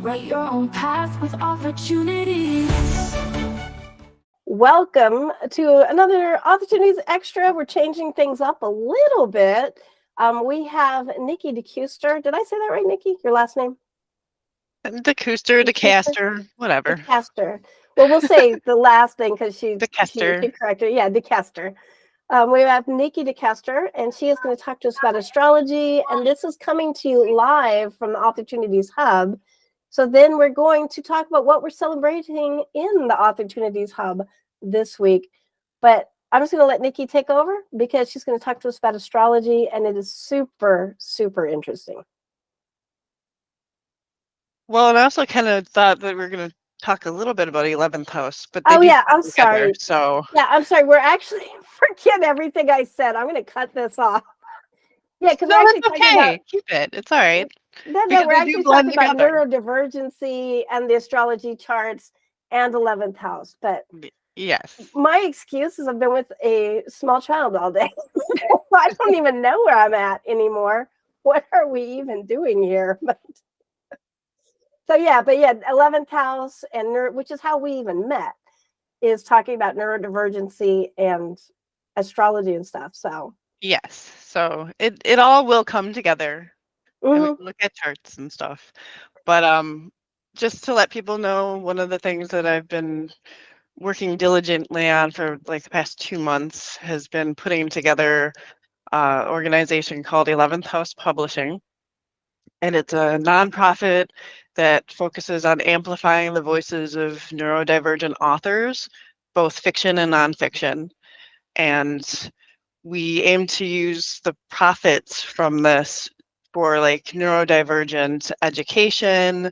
Write your own path with opportunities. Welcome to another Authortunities Extra. We're changing things up a little bit. We have Nikki DeKeuster. Did I say that right, Nikki? Your last name? DeKeuster, whatever. DeKeuster. Well, we'll say the last thing because she corrected. Yeah, DeKeuster. We have Nikki DeKeuster, and she is going to talk to us about astrology. And this is coming to you live from the Authortunities Hub. So then we're going to talk about what we're celebrating in the Authortunities Hub this week. But I'm just going to let Nikki take over because she's going to talk to us about astrology, and it is super, super interesting. Well, and I also kind of thought that we were going to talk a little bit about 11th house, but I'm sorry. So yeah, I'm sorry. We're actually forget everything I said. I'm going to cut this off. Yeah, because no, we're actually that's talking okay. about Keep it. It's all right. No, we're actually talking about neurodivergency and the astrology charts and 11th house. But yes, my excuse is I've been with a small child all day. I don't even know where I'm at anymore. What are we even doing here? So 11th house and which is how we even met, is talking about neurodivergency and astrology and stuff. So yes, so it all will come together. And we can look at charts and stuff. But just to let people know, one of the things that I've been working diligently on for like the past 2 months has been putting together an organization called 11th House Publishing. And it's a nonprofit that focuses on amplifying the voices of neurodivergent authors, both fiction and nonfiction. And we aim to use the profits from this for like neurodivergent education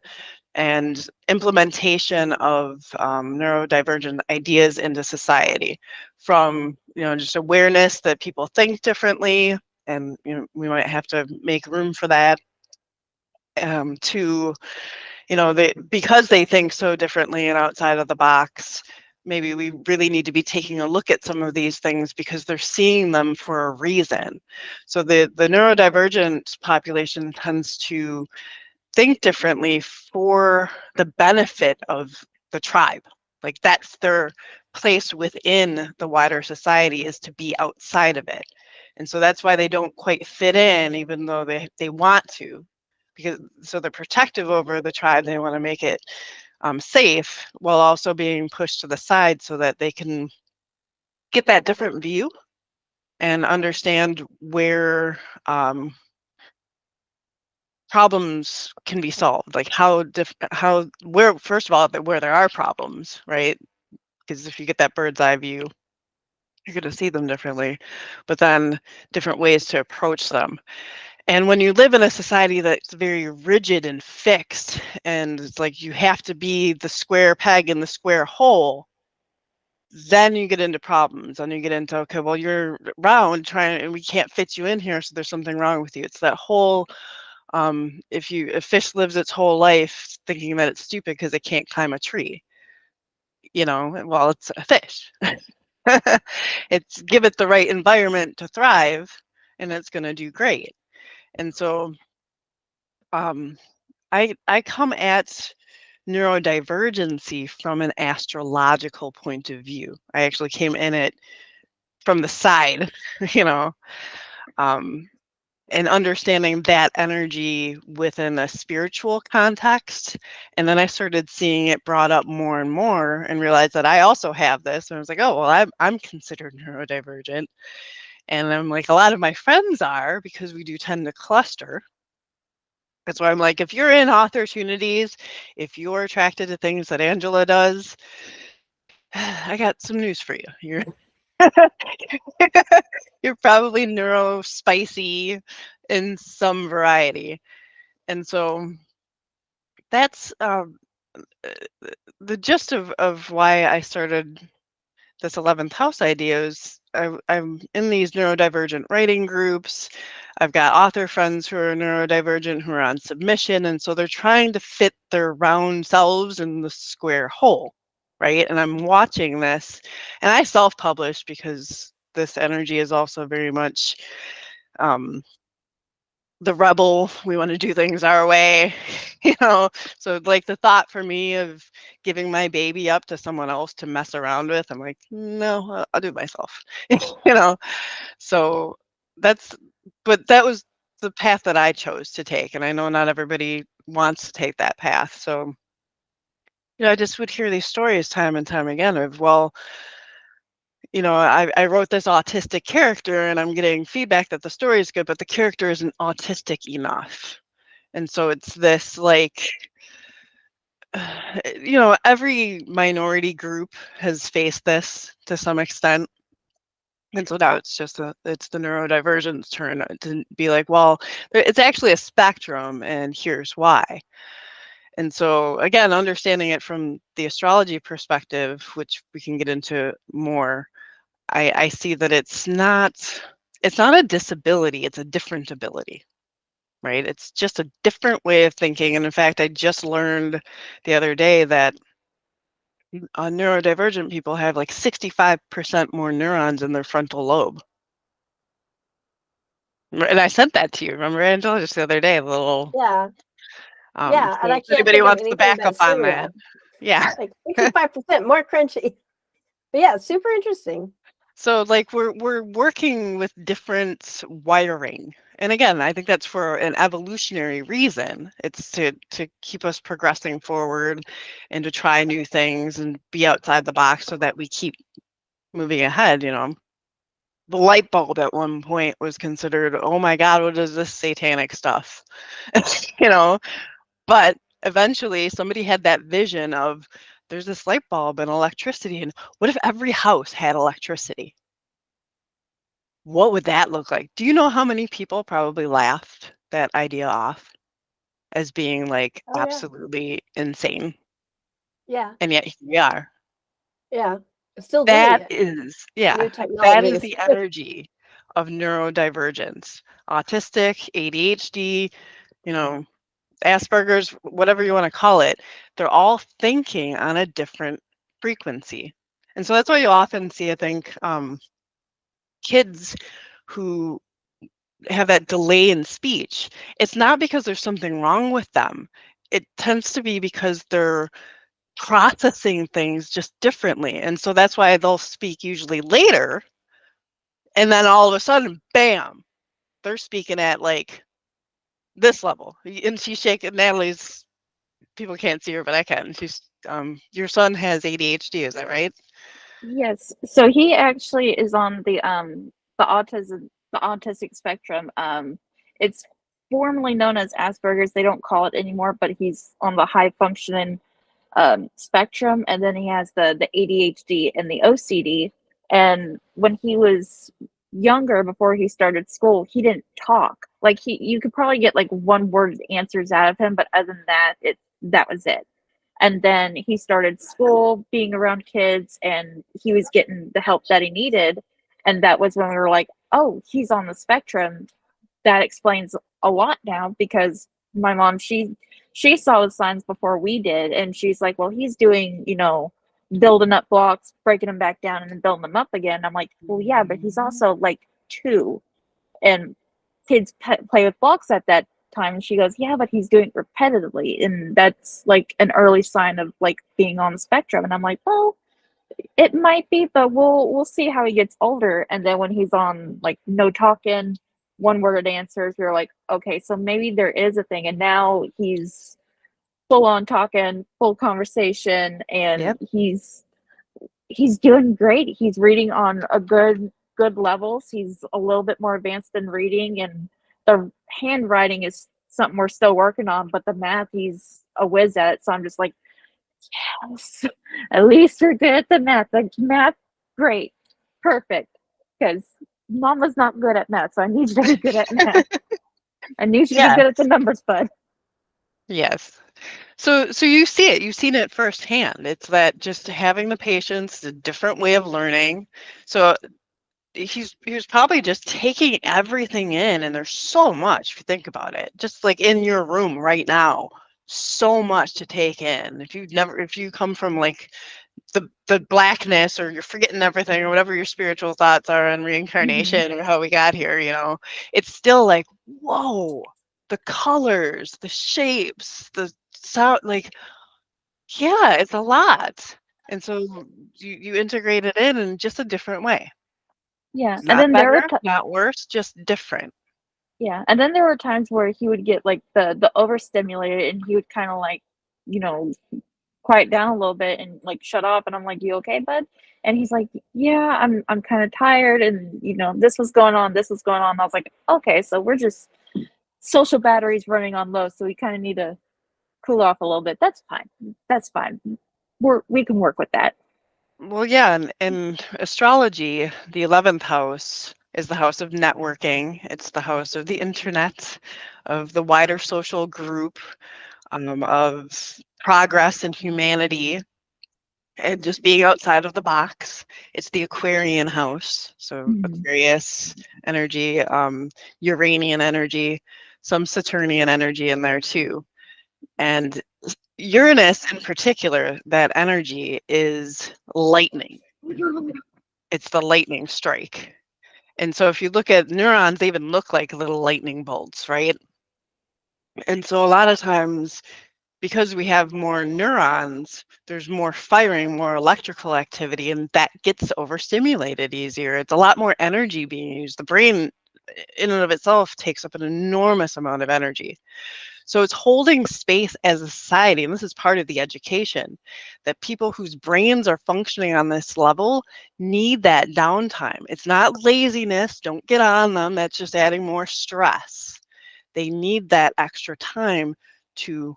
and implementation of neurodivergent ideas into society, from just awareness that people think differently, and we might have to make room for that, to because they think so differently and outside of the box. Maybe we really need to be taking a look at some of these things because they're seeing them for a reason. So the neurodivergent population tends to think differently for the benefit of the tribe. Like that's their place within the wider society, is to be outside of it. And so that's why they don't quite fit in, even though they want to, because so they're protective over the tribe. They want to make it safe while also being pushed to the side so that they can get that different view and understand where problems can be solved, like where first of all where there are problems, right? Because if you get that bird's eye view, you're going to see them differently, but then different ways to approach them. And when you live in a society that's very rigid and fixed, and it's like you have to be the square peg in the square hole, then you get into problems, and you get into, okay, well, you're round, and we can't fit you in here, so there's something wrong with you. It's that whole if a fish lives its whole life thinking that it's stupid because it can't climb a tree, well, it's a fish. It's give it the right environment to thrive, and it's going to do great. And so I come at neurodivergency from an astrological point of view. I actually came in it from the side, and understanding that energy within a spiritual context. And then I started seeing it brought up more and more and realized that I also have this. And I was like, oh, well, I'm considered neurodivergent. And I'm like, a lot of my friends are, because we do tend to cluster. That's why I'm like, if you're in Authortunities, if you're attracted to things that Angela does, I got some news for you. You're probably neurospicy in some variety. And so that's the gist of why I started this 11th house idea. Is I'm in these neurodivergent writing groups. I've got author friends who are neurodivergent who are on submission, and so they're trying to fit their round selves in the square hole, right? And I'm watching this, and I self-published because this energy is also very much the rebel, we want to do things our way, you know. So like the thought for me of giving my baby up to someone else to mess around with, I'm like, no, I'll do it myself. You know. So but that was the path that I chose to take, and I know not everybody wants to take that path. So I just would hear these stories time and time again of, well, I wrote this autistic character and I'm getting feedback that the story is good, but the character isn't autistic enough. And so it's this like, every minority group has faced this to some extent. And so now it's the neurodivergent's turn to be like, well, it's actually a spectrum and here's why. And so again, understanding it from the astrology perspective, which we can get into more, I see that it's not a disability, it's a different ability, right? It's just a different way of thinking. And in fact, I just learned the other day that neurodivergent people have like 65% more neurons in their frontal lobe. And I sent that to you, remember, Angela, just the other day, a little. Yeah. So And I if can't anybody think of wants to anything back up that's on true that. yet. Yeah. Like 65% more crunchy. But yeah, super interesting. So like we're working with different wiring. And again, I think that's for an evolutionary reason. It's to keep us progressing forward and to try new things and be outside the box so that we keep moving ahead, The light bulb at one point was considered, oh my God, what is this satanic stuff? But eventually somebody had that vision of there's this light bulb and electricity, and what if every house had electricity? What would that look like? Do you know how many people probably laughed that idea off as being like absolutely insane? Yeah. And yet here we are. Yeah. Still doing That it. is, New that is technologies. the energy of neurodivergence. Autistic, ADHD, Asperger's, whatever you want to call it, they're all thinking on a different frequency. And so that's why you often see, I think, kids who have that delay in speech. It's not because there's something wrong with them. It tends to be because they're processing things just differently. And so that's why they'll speak usually later. And then all of a sudden, bam, they're speaking at like this level. And she's shaking Natalie's, people can't see her, but I can. She's your son has ADHD, is that right? Yes. So he actually is on the autistic spectrum. It's formerly known as Asperger's. They don't call it anymore, but he's on the high functioning spectrum, and then he has the ADHD and the OCD. And when he was younger, before he started school, he didn't talk. Like you could probably get like one word answers out of him, but other than that, that was it. And then he started school, being around kids, and he was getting the help that he needed. And that was when we were like, oh, he's on the spectrum. That explains a lot now, because my mom, she saw the signs before we did, and she's like, well, he's doing, building up blocks, breaking them back down, and then building them up again. I'm like, well, yeah, but he's also like 2, and kids play with blocks at that time. And she goes, yeah, but he's doing it repetitively, and that's like an early sign of like being on the spectrum. And I'm like, well, it might be, but we'll see how he gets older. And then when he's on like no talking, one word answers, we are like, okay, so maybe there is a thing. And now he's full on talking, full conversation, and Yep. he's doing great. He's reading on a good levels. He's a little bit more advanced in reading, and the handwriting is something we're still working on, but the math, he's a whiz at it. So I'm just like, yes, at least you're good at the math. Like math, great, perfect. Because Mama's not good at math, so I need you to be good at math. I need you to be good at the numbers, bud. Yes. So you see it, you've seen it firsthand. It's that just having the patience, a different way of learning. So he's probably just taking everything in, and there's so much if you think about it. Just like in your room right now, so much to take in. If you come from like the blackness, or you're forgetting everything, or whatever your spiritual thoughts are on reincarnation or how we got here, it's still like, whoa, the colors, the shapes, the sound, like, yeah, it's a lot. And so you integrate it in just a different way. Yeah. Not And then better, not worse, just different. Yeah. And then there were times where he would get like the overstimulated, and he would kind of like, quiet down a little bit and like shut off. And I'm like, "You okay, bud?" And he's like, "Yeah, I'm kind of tired, and this was going on, this was going on." And I was like, "Okay, so we're just social batteries running on low, so we kind of need to cool off a little bit. That's fine. That's fine. We can work with that." Well, yeah, in astrology, the 11th house is the house of networking. It's the house of the internet, of the wider social group, of progress in humanity, and just being outside of the box. It's the Aquarian house, so Aquarius energy, Uranian energy, some Saturnian energy in there too. And Uranus in particular, that energy is lightning. It's the lightning strike. And so if you look at neurons, they even look like little lightning bolts, right? And so a lot of times, because we have more neurons, there's more firing, more electrical activity, and that gets overstimulated easier. It's a lot more energy being used. The brain in and of itself takes up an enormous amount of energy. So it's holding space as a society, and this is part of the education, that people whose brains are functioning on this level need that downtime. It's not laziness, don't get on them, that's just adding more stress. They need that extra time to,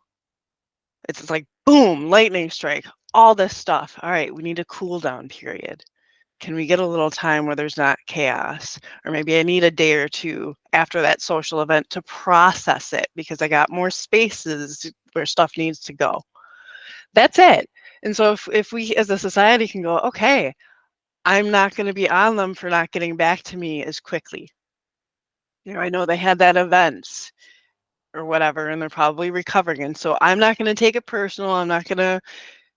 it's like, boom, lightning strike, all this stuff. All right, we need a cool down period. Can we get a little time where there's not chaos? Or maybe I need a day or two after that social event to process it because I got more spaces where stuff needs to go. That's it. And so if we as a society can go, okay, I'm not going to be on them for not getting back to me as quickly. I know they had that event or whatever, and they're probably recovering. And so I'm not going to take it personal. I'm not going to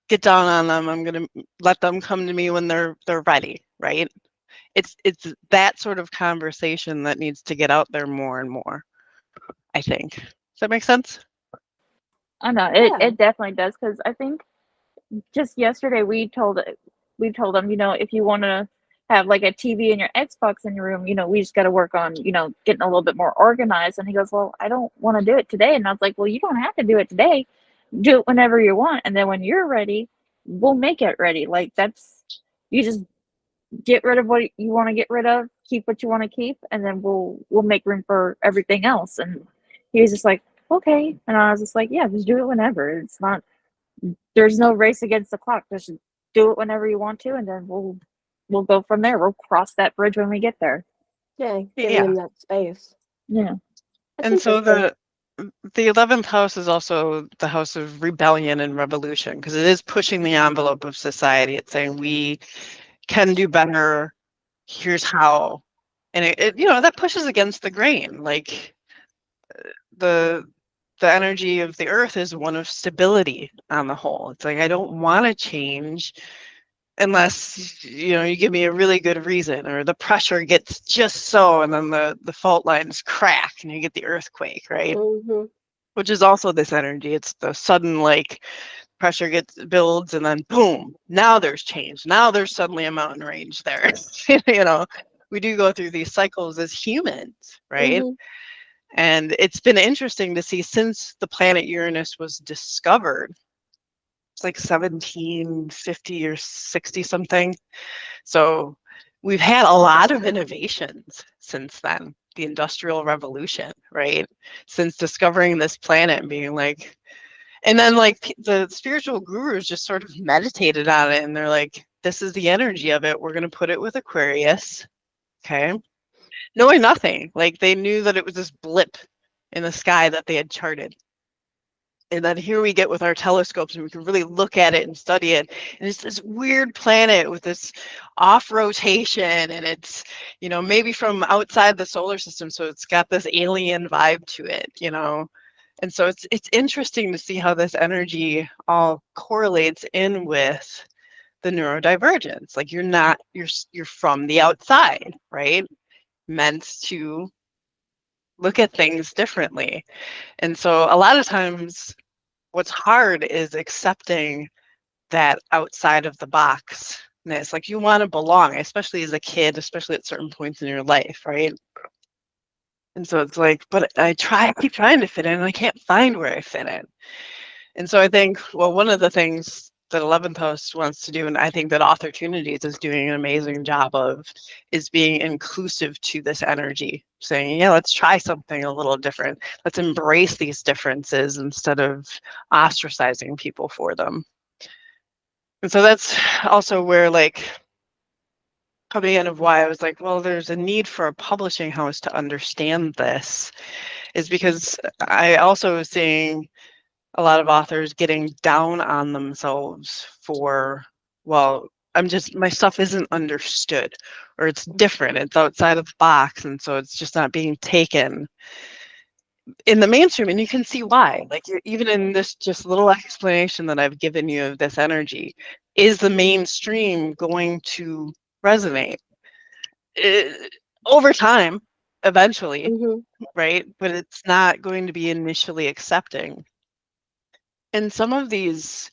get down on them. I'm going to let them come to me when they're ready, right? It's that sort of conversation that needs to get out there more and more, I think. Does that make sense? I know it definitely does, because I think just yesterday we told them, if you want to have like a TV and your Xbox in your room, we just got to work on, getting a little bit more organized. And he goes, "Well, I don't want to do it today." And I was like, "Well, you don't have to do it today. Do it whenever you want. And then when you're ready, we'll make it ready." Like you just get rid of what you want to get rid of, keep what you want to keep, and then we'll make room for everything else. And he was just like, "Okay." And I was just like, "Yeah, just do it whenever. It's not, there's no race against the clock. Just do it whenever you want to, and then we'll go from there. We'll cross that bridge when we get there." Yeah, giving him that space. Yeah. That's and so the 11th house is also the house of rebellion and revolution, because it is pushing the envelope of society. It's saying we can do better. Here's how. And it that pushes against the grain. Like the energy of the earth is one of stability on the whole. It's like, I don't want to change unless you give me a really good reason, or the pressure gets just so, and then the fault lines crack and you get the earthquake, right? Which is also this energy. It's the sudden, like, pressure builds, and then boom, now there's change. Now there's suddenly a mountain range there. We do go through these cycles as humans, right? And it's been interesting to see since the planet Uranus was discovered. It's like 1750 or 60 something. So we've had a lot of innovations since then, the Industrial Revolution, right? Since discovering this planet and being like, and then like the spiritual gurus just sort of meditated on it, and they're like, this is the energy of it. We're going to put it with Aquarius. Okay. Knowing nothing. Like, they knew that it was this blip in the sky that they had charted. And then here we get with our telescopes, and we can really look at it and study it. And it's this weird planet with this off rotation, and it's, maybe from outside the solar system. So it's got this alien vibe to it, And so it's interesting to see how this energy all correlates in with the neurodivergence. Like you're from the outside, right? Meant to look at things differently. And so a lot of times what's hard is accepting that outside of the boxness. Like you want to belong, especially as a kid, especially at certain points in your life, right? And so it's like, but I keep trying to fit in and I can't find where I fit in. And so I think, well, one of the things that 11th house wants to do, and I think that Authortunities is doing an amazing job of, is being inclusive to this energy, saying, yeah, let's try something a little different. Let's embrace these differences instead of ostracizing people for them. And so that's also where, like, coming in of why I was like, well, there's a need for a publishing house to understand this, is because I also was seeing a lot of authors getting down on themselves for, well, my stuff isn't understood, or it's different, it's outside of the box, and so it's just not being taken in the mainstream. And you can see why, like even in this just little explanation that I've given you of this energy, is the mainstream going to resonate over time, eventually, right? But it's not going to be initially accepting. And some of these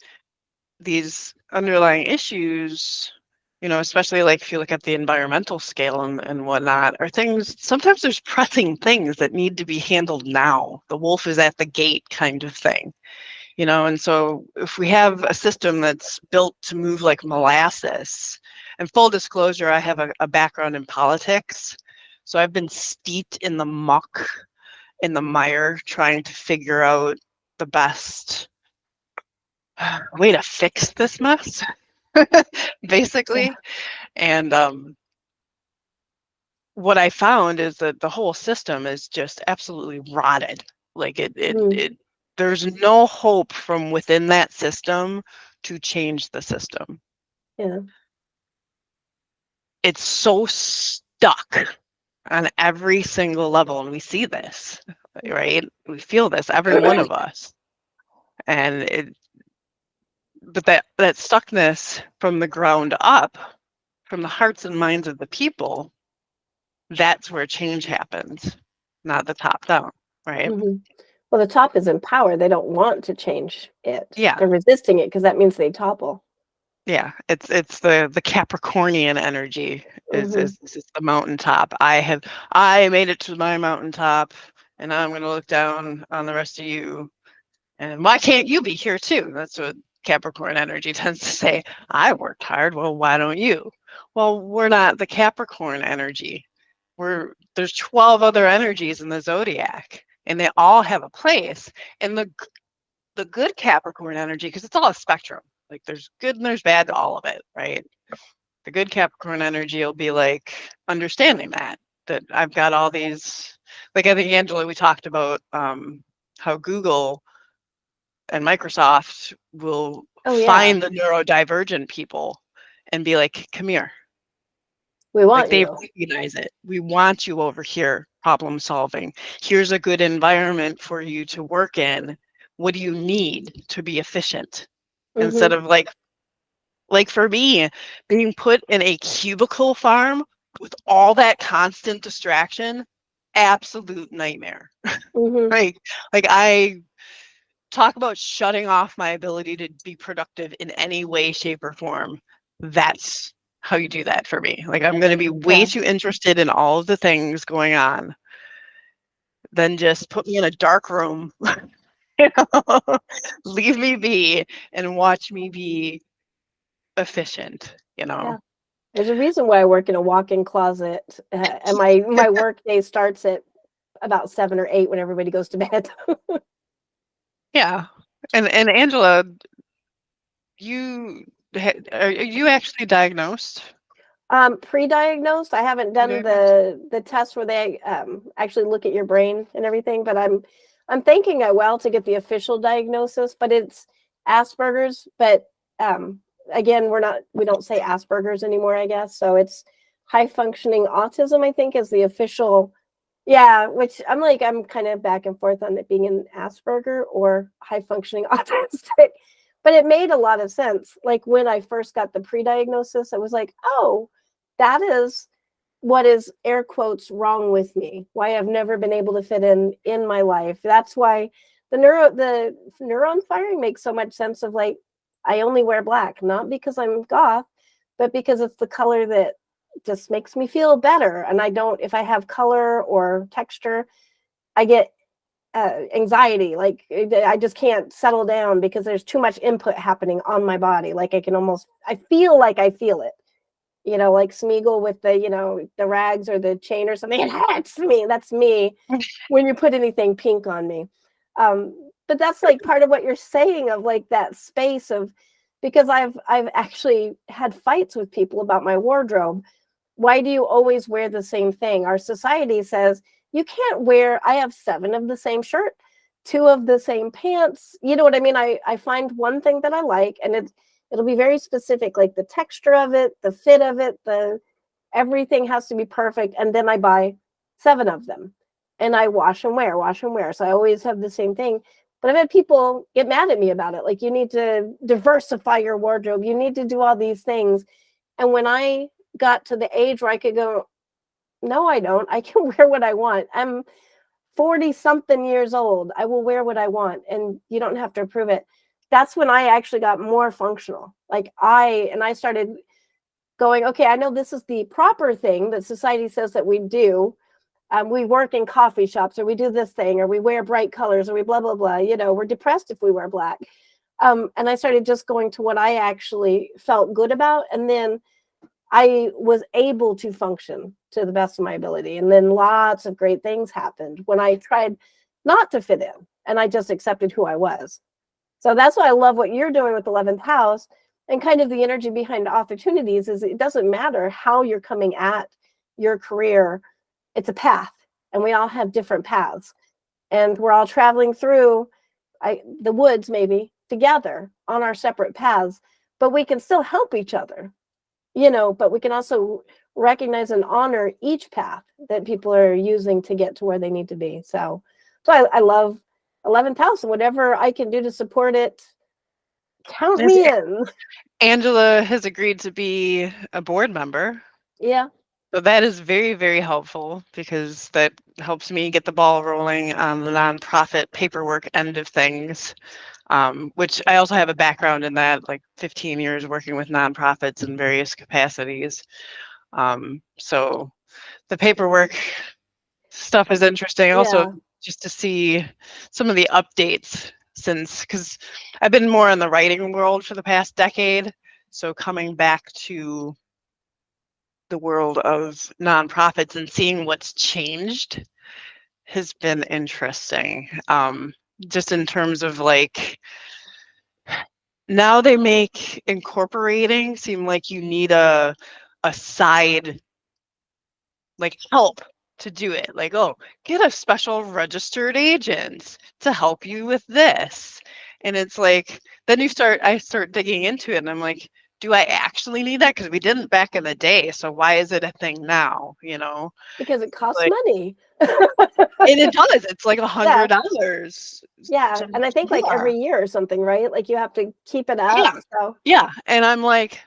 underlying issues, especially like if you look at the environmental scale and whatnot, are things, sometimes there's pressing things that need to be handled now. The wolf is at the gate kind of thing, and so if we have a system that's built to move like molasses, and full disclosure, I have a background in politics. So I've been steeped in the muck, in the mire, trying to figure out the best way to fix this mess, basically. Yeah. And what I found is that the whole system is just absolutely rotted. Like there's no hope from within that system to change the system. Yeah. It's so stuck on every single level, and we see this, right? We feel this, every one of us. And but that stuckness from the ground up, from the hearts and minds of the people, that's where change happens, not the top down, right? Well, the top is in power. They don't want to change it. Yeah. They're resisting it because that means they topple. Yeah, it's the Capricornian energy is the mountaintop. I made it to my mountaintop, and now I'm going to look down on the rest of you. And why can't you be here too? That's what Capricorn energy tends to say. I worked hard. Well, why don't you? Well, we're not the Capricorn energy. There's 12 other energies in the zodiac, and they all have a place. And the good Capricorn energy, because it's all a spectrum. Like there's good and there's bad to all of it, right? The good Capricorn energy will be like understanding that I've got all these, like I think Angela, we talked about how Google and Microsoft will find the neurodivergent people and be like, come here. We want they recognize it. We want you over here, problem solving. Here's a good environment for you to work in. What do you need to be efficient? Instead of like for me, being put in a cubicle farm with all that constant distraction, absolute nightmare. Like I talk about shutting off my ability to be productive in any way, shape, or form. That's how you do that for me. Like I'm going to be way too interested in all of the things going on than just put me in a dark room, leave me be and watch me be efficient, Yeah. There's a reason why I work in a walk-in closet, and my work day starts at about 7 or 8 when everybody goes to bed. Yeah. And Angela, are you actually diagnosed? Pre-diagnosed. I haven't done the test where they actually look at your brain and everything, but I'm thinking I will to get the official diagnosis, but it's Asperger's. But again, we don't say Asperger's anymore, I guess. So it's high functioning autism, I think, is the official Yeah, which I'm kind of back and forth on it being an Asperger or high functioning autistic. But it made a lot of sense. Like when I first got the pre-diagnosis, I was like, oh, that is what is air quotes wrong with me. Why I've never been able to fit in my life. That's why the neuron firing makes so much sense of like I only wear black, not because I'm goth, but because it's the color that just makes me feel better. And I don't, if I have color or texture, I get anxiety. Like I just can't settle down because there's too much input happening on my body. Like I feel like I feel it. Like Smeagol with the, the rags or the chain or something. It hurts me. That's me when you put anything pink on me. But that's like part of what you're saying of like that space of, because I've actually had fights with people about my wardrobe. Why do you always wear the same thing? Our society says you can't wear, I have 7 of the same shirt, 2 of the same pants. You know what I mean? I find one thing that I like, and it'll be very specific, like the texture of it, the fit of it, everything has to be perfect. And then I buy 7 of them and I wash and wear. So I always have the same thing. But I've had people get mad at me about it. Like, you need to diversify your wardrobe. You need to do all these things. And when I got to the age where I could go, no, I don't. I can wear what I want. I'm 40 something years old. I will wear what I want, and you don't have to approve it. That's when I actually got more functional. Like I started going, okay, I know this is the proper thing that society says that we do. We work in coffee shops, or we do this thing, or we wear bright colors, or we blah, blah, blah. We're depressed if we wear black. And I started just going to what I actually felt good about. And then I was able to function to the best of my ability. And then lots of great things happened when I tried not to fit in and I just accepted who I was. So that's why I love what you're doing with 11th house, and kind of the energy behind Authortunities is it doesn't matter how you're coming at your career. It's a path, and we all have different paths, and we're all traveling through the woods maybe together on our separate paths, but we can still help each other. But we can also recognize and honor each path that people are using to get to where they need to be. So I love 11th house, and whatever I can do to support it, count me in. Angela has agreed to be a board member. Yeah. So that is very, very helpful, because that helps me get the ball rolling on the nonprofit paperwork end of things, which I also have a background in that, like 15 years working with nonprofits in various capacities. So the paperwork stuff is interesting. Also, just to see some of the updates because I've been more in the writing world for the past decade. So coming back to the world of nonprofits and seeing what's changed has been interesting. Just in terms of like, now they make incorporating seem like you need a side like help to do it. Like, oh, get a special registered agent to help you with this. And it's like, then I start digging into it, and I'm like, do I actually need that? Because we didn't back in the day. So why is it a thing now? Because it costs like, money. And it does. It's like $100. Yeah. And I think like every year or something, right? Like you have to keep it up. Yeah. So Yeah. And I'm like,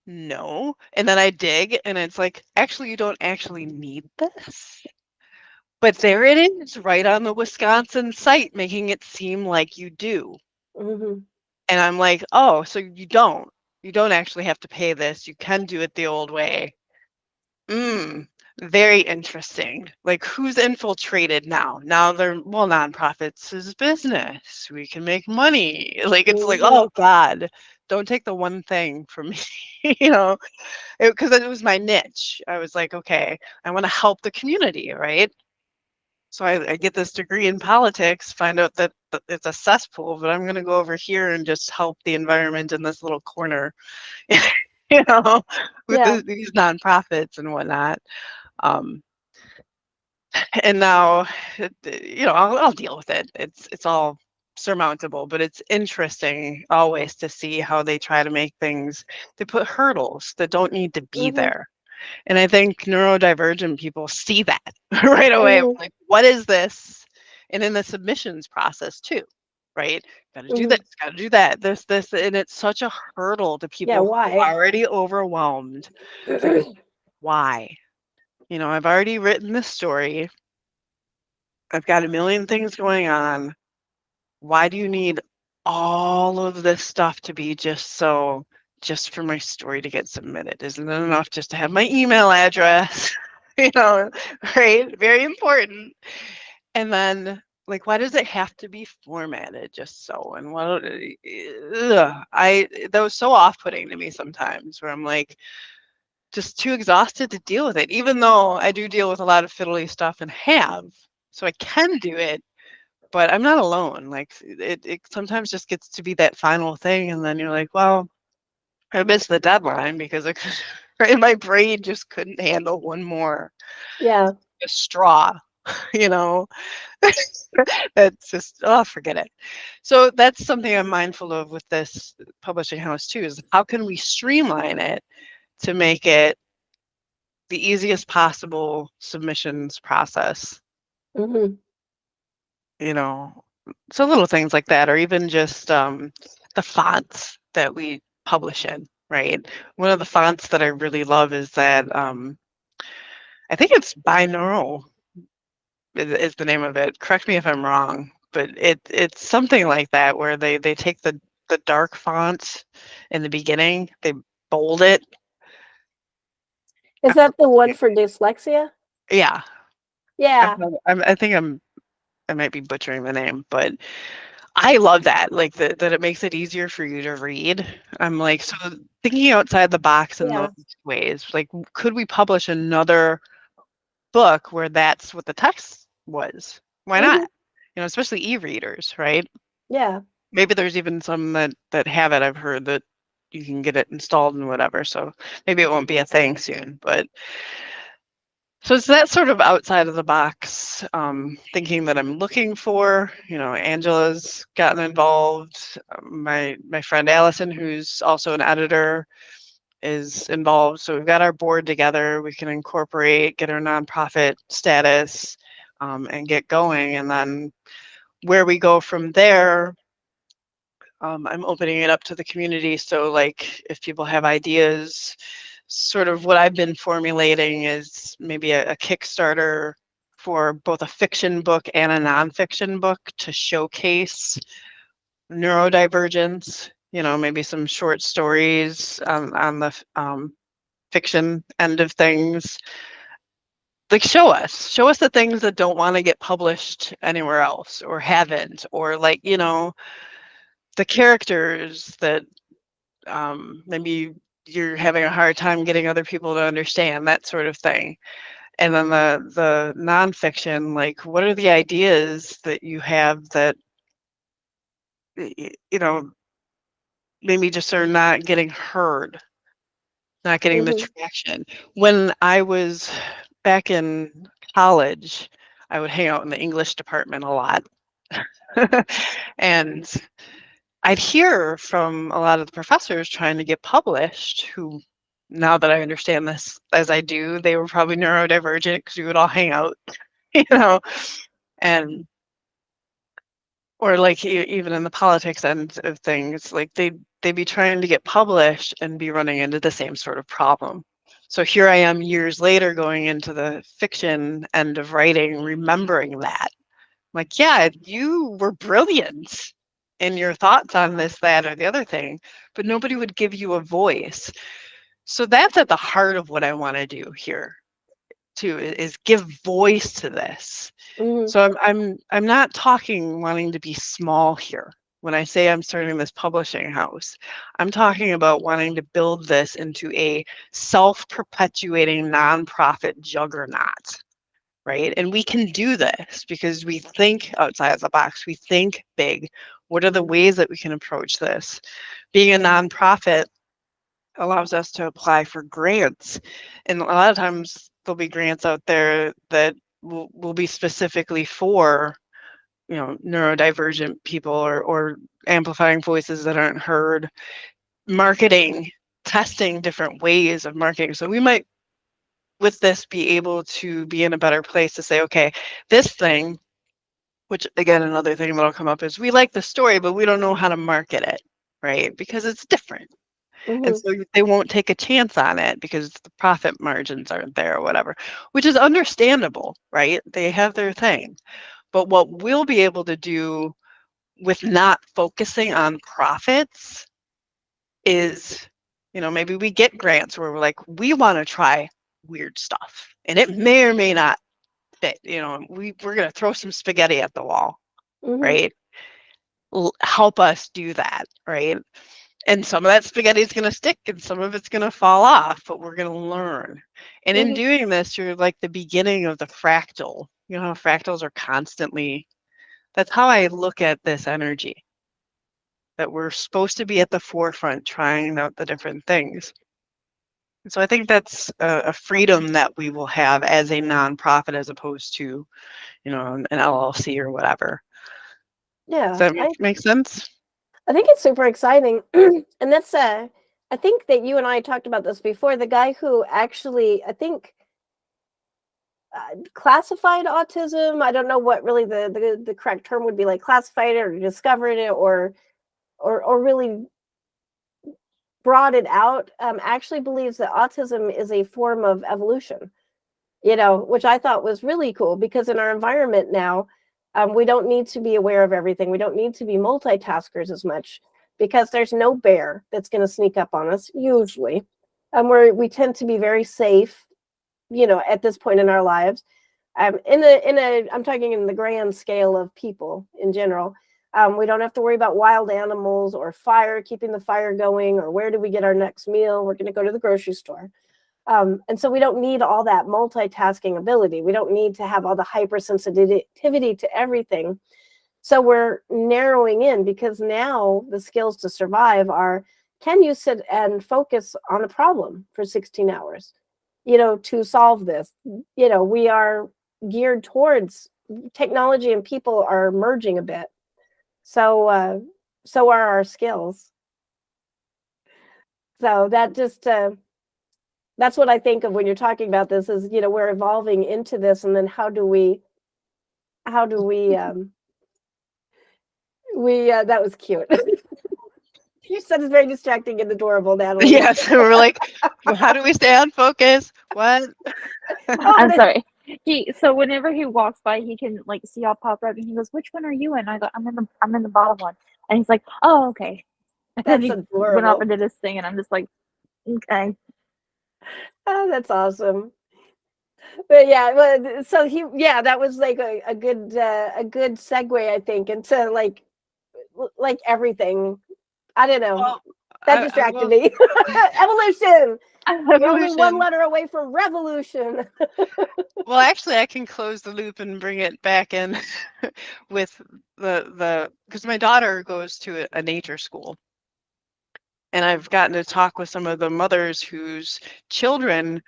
no. And then I dig, and it's like, actually, you don't actually need this. But there it is, right on the Wisconsin site, making it seem like you do. Mm-hmm. And I'm like, oh, so you don't actually have to pay this. You can do it the old way. Very interesting. Like, who's infiltrated now? Now they're, well, nonprofits is business. We can make money. Like, it's like, oh God, don't take the one thing from me, because it was my niche. I was like, okay, I want to help the community, right? So I get this degree in politics, find out that it's a cesspool, but I'm going to go over here and just help the environment in this little corner, with these nonprofits and whatnot. And now, I'll deal with it. It's all surmountable, but it's interesting always to see how they try to make things. They put hurdles that don't need to be there. And I think neurodivergent people see that right away. Like, what is this? And in the submissions process too, right? Got to do this, got to do that, this, and it's such a hurdle to people who are already overwhelmed. Like, why? You know, I've already written this story. I've got a million things going on. Why do you need all of this stuff to be just for my story to get submitted? Isn't it enough just to have my email address? You know, right? Very important. And then, like, why does it have to be formatted just so? And what, that was so off-putting to me sometimes, where I'm like, just too exhausted to deal with it, even though I do deal with a lot of fiddly stuff and have, so I can do it. But I'm not alone. Like, it sometimes just gets to be that final thing, and then you're like, well, I missed the deadline because right, my brain just couldn't handle one more straw, you know. That's just, oh, forget it. So that's something I'm mindful of with this publishing house too, is how can we streamline it to make it the easiest possible submissions process. You know, so little things like that, or even just the fonts that we publish in, right? One of the fonts that I really love is that I think it's binaural is the name of it. Correct me if I'm wrong, but it's something like that, where they take the dark font in the beginning, they bold it. Is that the one for dyslexia? Yeah. Yeah. I think I might be butchering the name, but I love that, like that it makes it easier for you to read. I'm like, so thinking outside the box in those ways, like, could we publish another book where that's what the text was? Why not? You know, especially e-readers, right? Yeah. Maybe there's even some that have it. I've heard that you can get it installed and whatever, so maybe it won't be a thing soon, but so it's that sort of outside of the box thinking that I'm looking for. You know, Angela's gotten involved. My friend Allison, who's also an editor, is involved. So we've got our board together. We can incorporate, get our nonprofit status, and get going. And then where we go from there, I'm opening it up to the community. So, like, if people have ideas, sort of what I've been formulating is maybe a Kickstarter for both a fiction book and a nonfiction book to showcase neurodivergence. You know, maybe some short stories on the fiction end of things. Like, show us the things that don't want to get published anywhere else, or haven't, or, like, you know, the characters that maybe you're having a hard time getting other people to understand, that sort of thing. And then the nonfiction, like, what are the ideas that you have that, you know, maybe just are not getting heard, not getting the traction. When I was back in college, I would hang out in the English department a lot. And I'd hear from a lot of the professors trying to get published, who, now that I understand this as I do, they were probably neurodivergent because we would all hang out, you know, and, or like even in the politics end of things, like they'd be trying to get published and be running into the same sort of problem. So here I am years later going into the fiction end of writing, remembering that. Like, yeah, you were brilliant in your thoughts on this, that, or the other thing, but nobody would give you a voice. So that's at the heart of what I want to do here too, is give voice to this. So I'm not talking wanting to be small here. When I say I'm starting this publishing house, I'm talking about wanting to build this into a self-perpetuating nonprofit juggernaut. Right? And we can do this because we think outside the box, we think big. What are the ways that we can approach this? Being a nonprofit allows us to apply for grants. And a lot of times there'll be grants out there that will be specifically for, you know, neurodivergent people, or amplifying voices that aren't heard, marketing, testing different ways of marketing. So we might with this be able to be in a better place to say, okay, this thing, which again, another thing that'll come up is we like the story, but we don't know how to market it, right? Because it's different. And so they won't take a chance on it because the profit margins aren't there or whatever, which is understandable, right? They have their thing. But what we'll be able to do with not focusing on profits is, you know, maybe we get grants where we're like, we want to try weird stuff and it may or may not fit. You know, we're going to throw some spaghetti at the wall, right? Help us do that, right? And some of that spaghetti is going to stick and some of it's going to fall off, but we're going to learn. And in doing this, you're like the beginning of the fractal. You know how fractals are constantly, that's how I look at this energy, that we're supposed to be at the forefront trying out the different things. And so I think that's a freedom that we will have as a nonprofit as opposed to, you know, an LLC or whatever. Yeah. Does that make sense? I think it's super exciting. And that's, I think that you and I talked about this before. The guy who actually, I think, classified autism. I don't know what really the correct term would be, like classified it or discovered it or really brought it out. Actually believes that autism is a form of evolution. You know, which I thought was really cool because in our environment now, we don't need to be aware of everything. We don't need to be multitaskers as much because there's no bear that's going to sneak up on us usually. We tend to be very safe, you know, at this point in our lives. I'm talking in the grand scale of people in general. We don't have to worry about wild animals or fire, keeping the fire going, or where do we get our next meal? We're going to go to the grocery store. And so we don't need all that multitasking ability. We don't need to have all the hypersensitivity to everything. So we're narrowing in because now the skills to survive are, can you sit and focus on a problem for 16 hours, you know, to solve this? You know, we are geared towards technology and people are merging a bit. So, so are our skills. So that just, that's what I think of when you're talking about this is, you know, we're evolving into this. And then how do we, that was cute. You said it's very distracting and adorable, Natalie. Yes, we're like, well, how do we stay on focus? What? I'm sorry. So whenever he walks by, he can like see I'll pop up, and he goes, "Which one are you in?" I go, "I'm in the bottom one," and he's like, "Oh, okay." And then he went off and did his thing, and I'm just like, "Okay." Oh, that's awesome. But yeah, well, so that was like a good segue, I think, into like everything. I don't know. Well, that distracted me. Evolution. We're only one letter away from revolution. Well, actually, I can close the loop and bring it back in with because my daughter goes to a nature school. And I've gotten to talk with some of the mothers whose children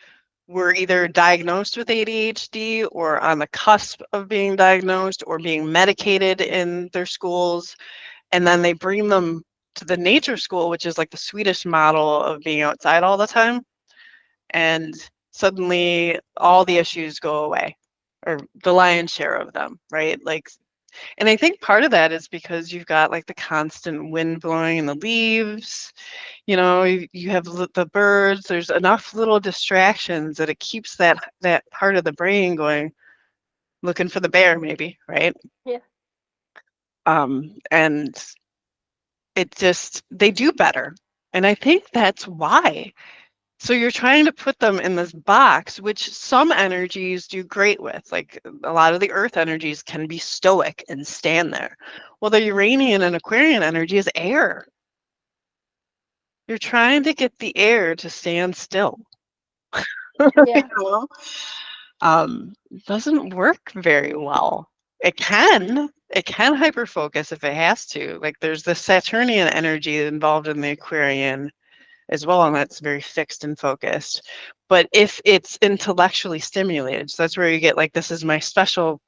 were either diagnosed with ADHD or on the cusp of being diagnosed or being medicated in their schools. And then they bring them to the nature school, which is like the Swedish model of being outside all the time. And suddenly all the issues go away, or the lion's share of them, right? Like, and I think part of that is because you've got like the constant wind blowing in the leaves, you know, you have the birds, there's enough little distractions that it keeps that part of the brain going, looking for the bear maybe, right? Yeah. And it just, they do better. And I think that's why. So you're trying to put them in this box, which some energies do great with. Like a lot of the earth energies can be stoic and stand there. Well, the Uranian and Aquarian energy is air. You're trying to get the air to stand still. Yeah. You know? Doesn't work very well. It can hyperfocus if it has to. Like there's the Saturnian energy involved in the Aquarian as well, and that's very fixed and focused. But if it's intellectually stimulated, so that's where you get like, this is my specialty,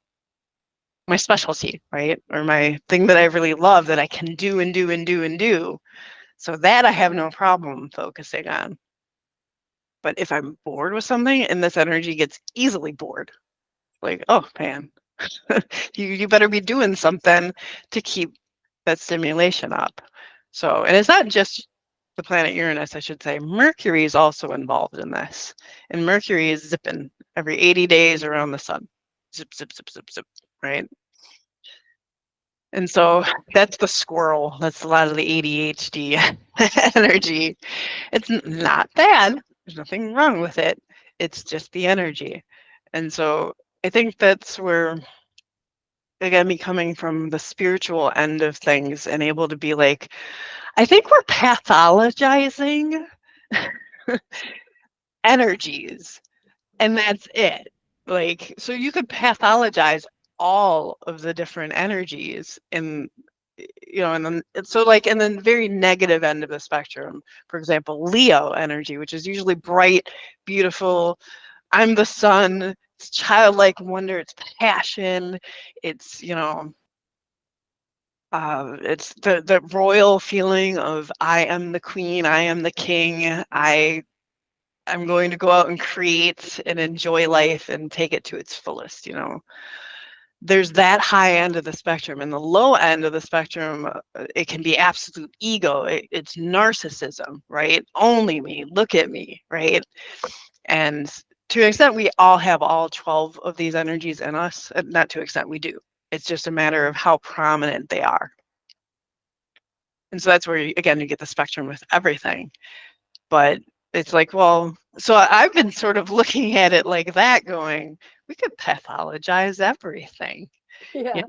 right? Or my thing that I really love that I can do and do and do and do. So that I have no problem focusing on. But if I'm bored with something, and this energy gets easily bored, like, oh man, you better be doing something to keep that stimulation up. So, and it's not just the planet Uranus, I should say. Mercury is also involved in this. And Mercury is zipping every 80 days around the sun. Zip, zip, zip, zip, zip, right? And so that's the squirrel. That's a lot of the ADHD energy. It's not bad. There's nothing wrong with it. It's just the energy. And so I think that's where, again, me coming from the spiritual end of things and able to be like, I think we're pathologizing energies, and that's it. Like, so you could pathologize all of the different energies in, and then so like in the very negative end of the spectrum, for example, Leo energy, which is usually bright, beautiful, I'm the sun, it's childlike wonder, it's passion, it's it's the royal feeling of I am the queen, I am the king, I'm going to go out and create and enjoy life and take it to its fullest. There's that high end of the spectrum, and the low end of the spectrum, it can be absolute ego. It's narcissism, right? Only me, look at me, right? And to an extent, we all have all 12 of these energies in us. Not to an extent, we do. It's just a matter of how prominent they are. And so that's where, again, you get the spectrum with everything. But it's like, well, so I've been sort of looking at it like that, going, we could pathologize everything. Yeah.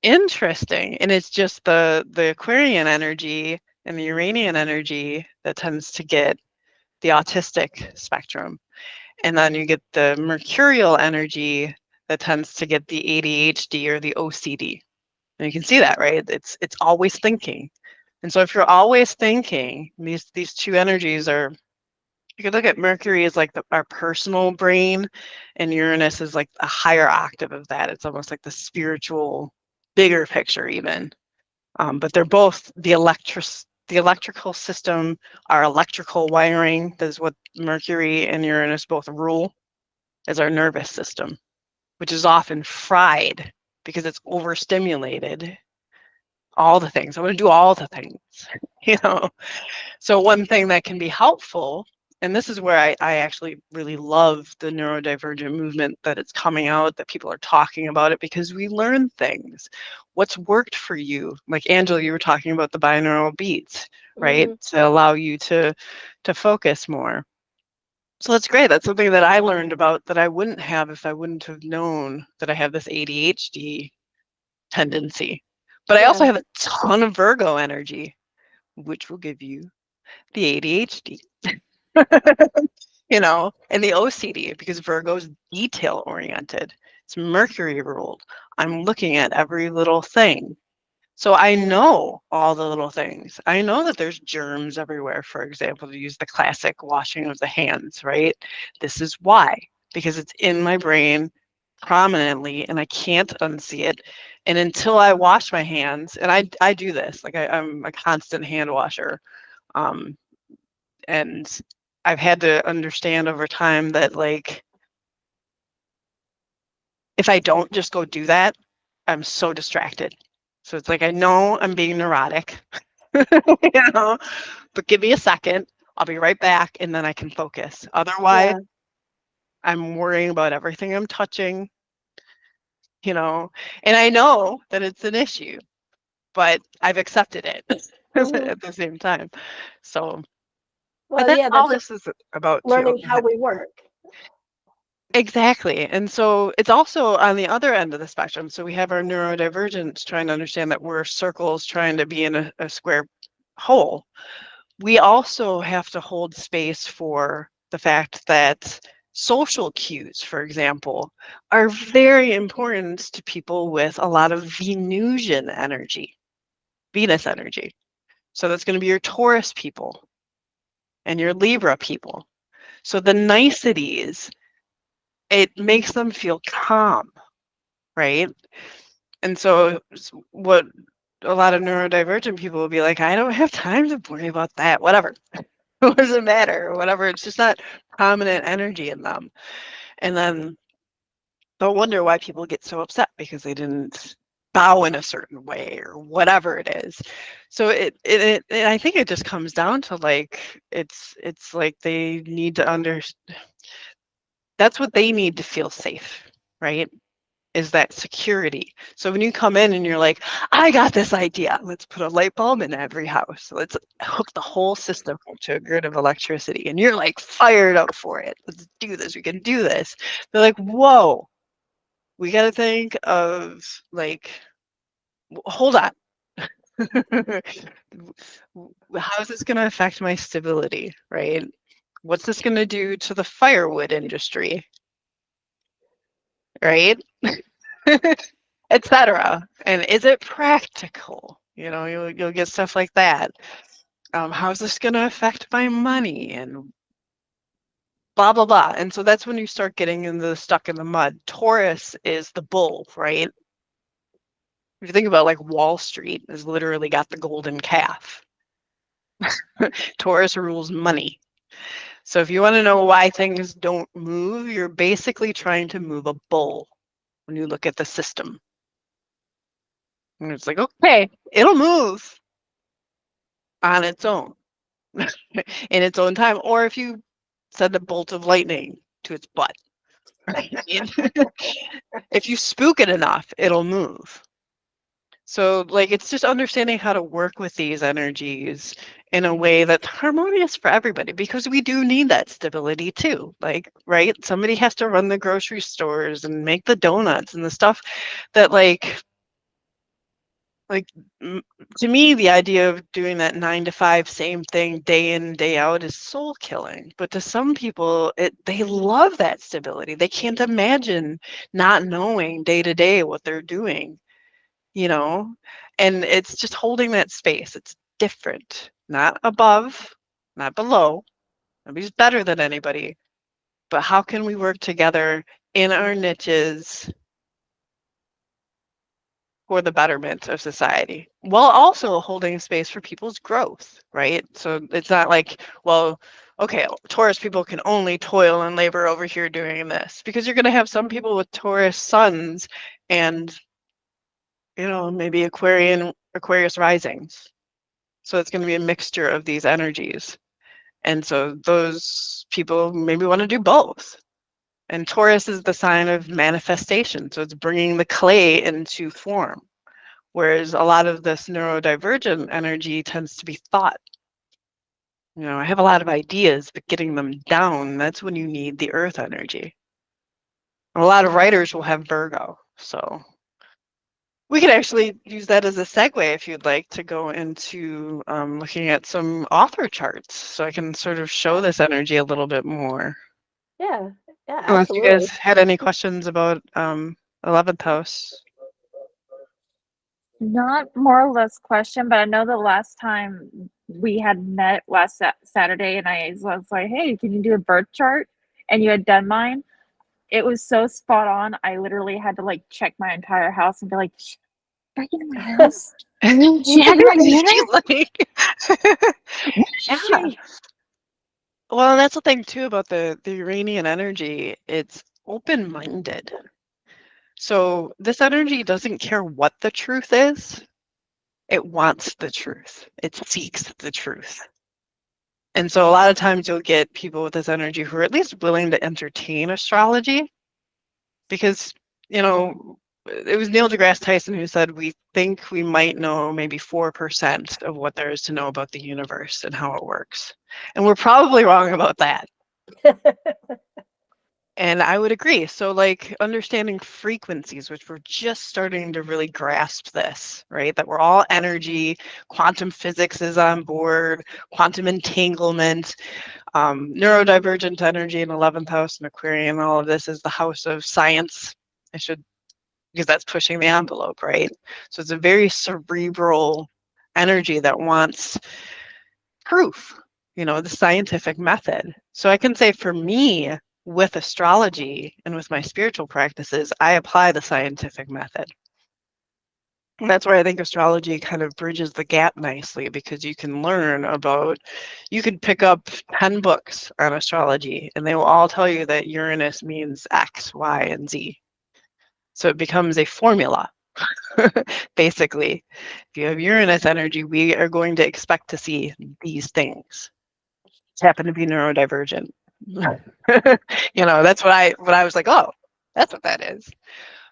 Interesting. And it's just the Aquarian energy and the Uranian energy that tends to get the autistic spectrum. And then you get the Mercurial energy that tends to get the ADHD or the OCD. And you can see that, right? It's always thinking. And so if you're always thinking, these two energies are, you could look at Mercury as like our personal brain, and Uranus is like a higher octave of that. It's almost like the spiritual, bigger picture even. But they're both the electrical system, our electrical wiring. That is what Mercury and Uranus both rule, is our nervous system, which is often fried because it's overstimulated. All the things. I want to do all the things, So one thing that can be helpful, and this is where I actually really love the neurodivergent movement, that it's coming out, that people are talking about it, because we learn things. What's worked for you? Like Angela, you were talking about the binaural beats, right? To allow you to focus more. So that's great. That's something that I learned about that I wouldn't have if I wouldn't have known that I have this ADHD tendency. But I also have a ton of Virgo energy, which will give you the ADHD, and the OCD, because Virgo is detail oriented. It's Mercury ruled. I'm looking at every little thing. So I know all the little things. I know that there's germs everywhere, for example, to use the classic washing of the hands, right? This is why, because it's in my brain prominently and I can't unsee it. And until I wash my hands, and I do this, like I'm a constant hand washer. And I've had to understand over time that, like, if I don't just go do that, I'm so distracted. So it's like, I know I'm being neurotic, but give me a second, I'll be right back, and then I can focus. Otherwise, I'm worrying about everything I'm touching, and I know that it's an issue, but I've accepted it at the same time. So, but that's all this is about, learning how we work. Exactly. And so it's also on the other end of the spectrum. So we have our neurodivergence trying to understand that we're circles trying to be in a square hole. We also have to hold space for the fact that social cues, for example, are very important to people with a lot of Venusian energy, Venus energy. So that's going to be your Taurus people and your Libra people. So the niceties, it makes them feel calm, right? And so what a lot of neurodivergent people will be like, I don't have time to worry about that, whatever. What does it matter? Or whatever. It's just not prominent energy in them. And then they'll wonder why people get so upset because they didn't bow in a certain way or whatever it is. So I think it just comes down to like it's like they need to understand. That's what they need to feel safe, right? Is that security. So when you come in and you're like, I got this idea, let's put a light bulb in every house. Let's hook the whole system up to a grid of electricity. And you're like fired up for it. Let's do this. We can do this. They're like, whoa, we got to think of like, hold on. How is this going to affect my stability, right? What's this going to do to the firewood industry, right? Etc. And is it practical? You know, you'll get stuff like that. How's this going to affect my money and blah blah blah. And so that's when you start getting stuck in the mud. Taurus is the bull, right? If you think about like Wall Street has literally got the golden calf. Taurus rules money. So if you want to know why things don't move, you're basically trying to move a bull when you look at the system. And it's like, okay, it'll move on its own in its own time. Or if you send a bolt of lightning to its butt, right? If you spook it enough, it'll move. So like it's just understanding how to work with these energies in a way that's harmonious for everybody, because we do need that stability too. Like, right? Somebody has to run the grocery stores and make the donuts and the stuff that like to me, the idea of doing that 9 to 5 same thing day in, day out is soul killing. But to some people, they love that stability. They can't imagine not knowing day to day what they're doing, you know? And it's just holding that space. It's different, not above, not below. Nobody's better than anybody. But how can we work together in our niches for the betterment of society, while also holding space for people's growth, right? So it's not like, well, okay, Taurus people can only toil and labor over here doing this, because you're going to have some people with Taurus suns and, you know, maybe Aquarius risings. So it's going to be a mixture of these energies. And so those people maybe want to do both. And Taurus is the sign of manifestation. So it's bringing the clay into form. Whereas a lot of this neurodivergent energy tends to be thought. You know, I have a lot of ideas, but getting them down, that's when you need the earth energy. And a lot of writers will have Virgo. So we could actually use that as a segue if you'd like to go into looking at some author charts. So I can sort of show this energy a little bit more. Yeah, Unless absolutely. you guys had any questions about 11th house. Not more or less question, but I know the last time we had met last Saturday and I was like, hey, can you do a birth chart? And you had done mine. It was so spot on. I literally had to like check my entire house and be like, back in my house. She had my unit. Yeah. Well, that's the thing too about the Uranian energy. It's open-minded. So this energy doesn't care what the truth is. It wants the truth. It seeks the truth. And so a lot of times you'll get people with this energy who are at least willing to entertain astrology, because, you know, it was Neil deGrasse Tyson who said, we think we might know maybe 4% of what there is to know about the universe and how it works. And we're probably wrong about that. And I would agree. So like understanding frequencies, which we're just starting to really grasp this, right? That we're all energy, quantum physics is on board, quantum entanglement, neurodivergent energy in 11th house and Aquarian, all of this is the house of science. Because that's pushing the envelope, right? So it's a very cerebral energy that wants proof, you know, the scientific method. So I can say for me, with astrology and with my spiritual practices, I apply the scientific method. And that's where I think astrology kind of bridges the gap nicely, because you can learn about, you could pick up 10 books on astrology and they will all tell you that Uranus means X, Y, and Z. So it becomes a formula. Basically, if you have Uranus energy, we are going to expect to see these things. It's happen to be neurodivergent. That's what I was like, oh, that's what that is.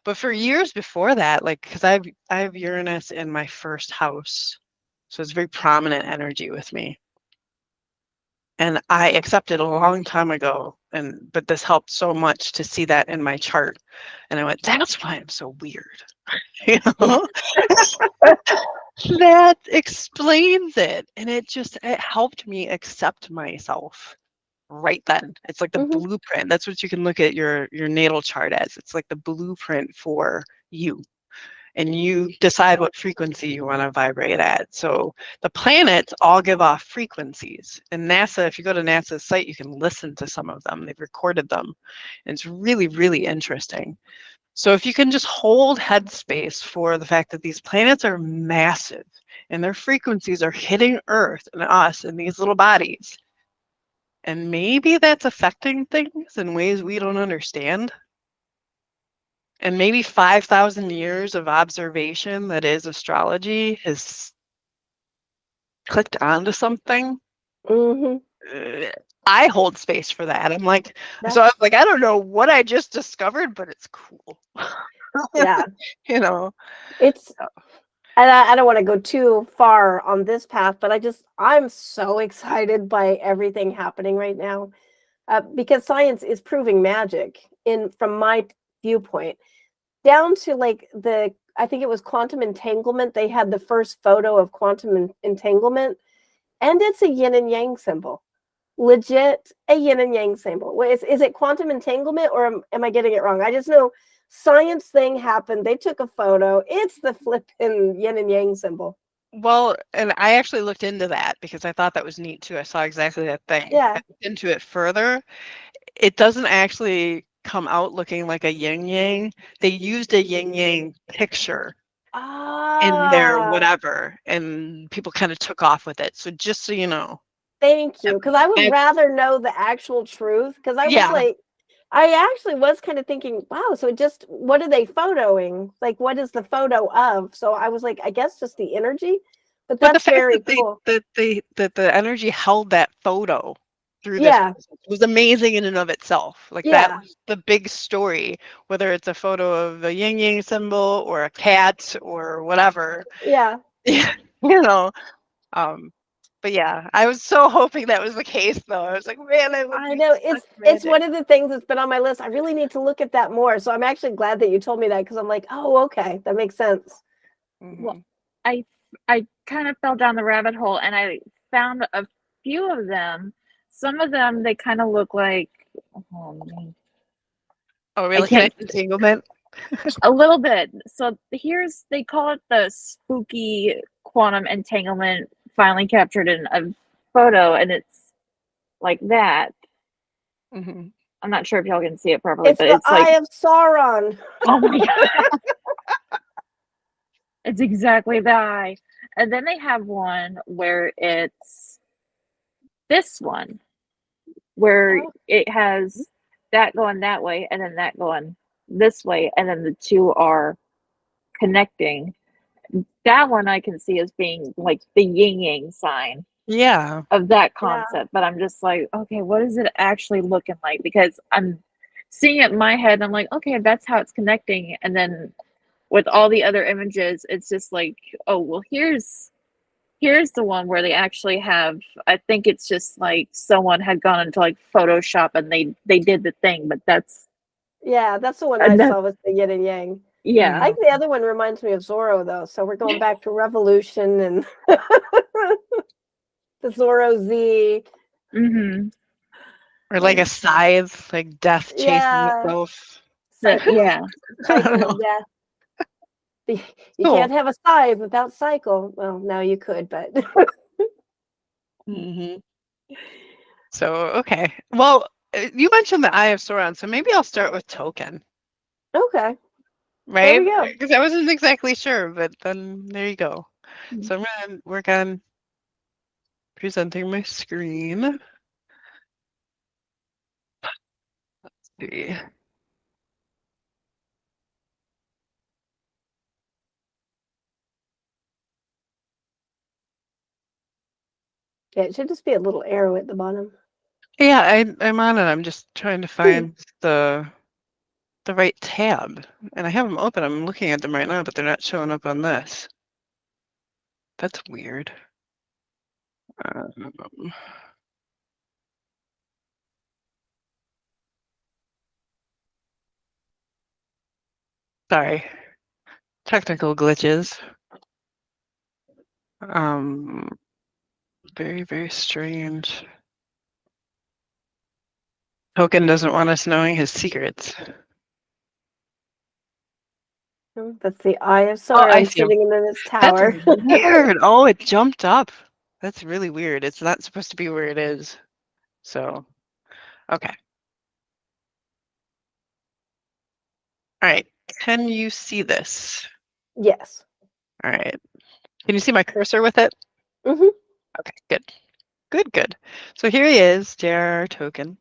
But for years before that, like, because I have Uranus in my first house, so it's very prominent energy with me. And I accepted a long time ago, but this helped so much to see that in my chart. And I went, that's why I'm so weird. That explains it. And it helped me accept myself right then. It's like the blueprint. That's what you can look at your natal chart as. It's like the blueprint for you. And you decide what frequency you want to vibrate at. So the planets all give off frequencies. And NASA, if you go to NASA's site, you can listen to some of them. They've recorded them. And it's really, really interesting. So if you can just hold headspace for the fact that these planets are massive and their frequencies are hitting Earth and us in these little bodies, and maybe that's affecting things in ways we don't understand. And maybe 5,000 years of observation that is astrology has clicked onto something. I hold space for that. I'm like, so I was like, I don't know what I just discovered, but it's cool. Yeah. It's, and I don't want to go too far on this path, but I'm so excited by everything happening right now, because science is proving magic from my viewpoint, down to like I think it was quantum entanglement. They had the first photo of quantum entanglement, and it's a yin and yang symbol. Legit a yin and yang symbol. Is it quantum entanglement, or am I getting it wrong? I just know science thing happened. They took a photo. It's the flipping yin and yang symbol. Well, and I actually looked into that because I thought that was neat too. I saw exactly that thing. Yeah. I looked into it further. It doesn't actually come out looking like a yin yang. They used a yin yang picture in their whatever, and people kind of took off with it. So just so you know. Thank you, because I would rather know the actual truth. Because I was like, I actually was kind of thinking, wow, so what are they photoing? Like, what is the photo of? So I was like, I guess just the energy. But that's very cool. That the energy held that photo through this was amazing in and of itself. Like that was the big story, whether it's a photo of a yin yang symbol or a cat or whatever. Yeah. But yeah, I was so hoping that was the case, though. I was like, man, I know it's one of the things that's been on my list. I really need to look at that more. So I'm actually glad that you told me that, because I'm like, oh, okay, that makes sense. Well, I kind of fell down the rabbit hole, and I found a few of them. Some of them, they kind of look like, oh really? Entanglement? A little bit. So they call it the spooky quantum entanglement, finally captured in a photo, and it's like that. I'm not sure if y'all can see it properly, but it's like Eye of Sauron. Oh my god. It's exactly the eye. And then they have one where it's this one, where it has that going that way and then that going this way, and then the two are connecting. That one I can see as being like the yin yang sign of that concept. But I'm just like, okay, what is it actually looking like? Because I'm seeing it in my head and I'm like, okay, that's how it's connecting. And then with all the other images, it's just like, oh, well, here's the one where they actually have, I think it's just like someone had gone into like Photoshop and they did the thing, but that's the one I saw was the yin and yang. Yeah. I think the other one reminds me of Zorro, though. So we're going back to Revolution and the Zorro Z. Or like a scythe, like death chasing itself. Yeah. Cycle of death. You can't have a scythe without cycle. Well, now you could, but. So, okay. Well, you mentioned the Eye of Sauron, so maybe I'll start with Token. Okay. right? There we go. Because I wasn't exactly sure, but then there you go. Mm. So I'm going to work on presenting my screen. Let's see. Yeah, it should just be a little arrow at the bottom. Yeah, I'm on it. I'm just trying to find the right tab. And I have them open. I'm looking at them right now, but they're not showing up on this. That's weird. Sorry. Technical glitches. Very, very strange. Token doesn't want us knowing his secrets. That's the Eye of Oh, I Sauron see him. sitting in this That's tower. weird. Oh, it jumped up. That's really weird. It's not supposed to be where it is. So, okay. All right. Can you see this? Yes. All right. Can you see my cursor with it? Mm-hmm. Okay, good. Good, good. So here he is, J.R.R. Token.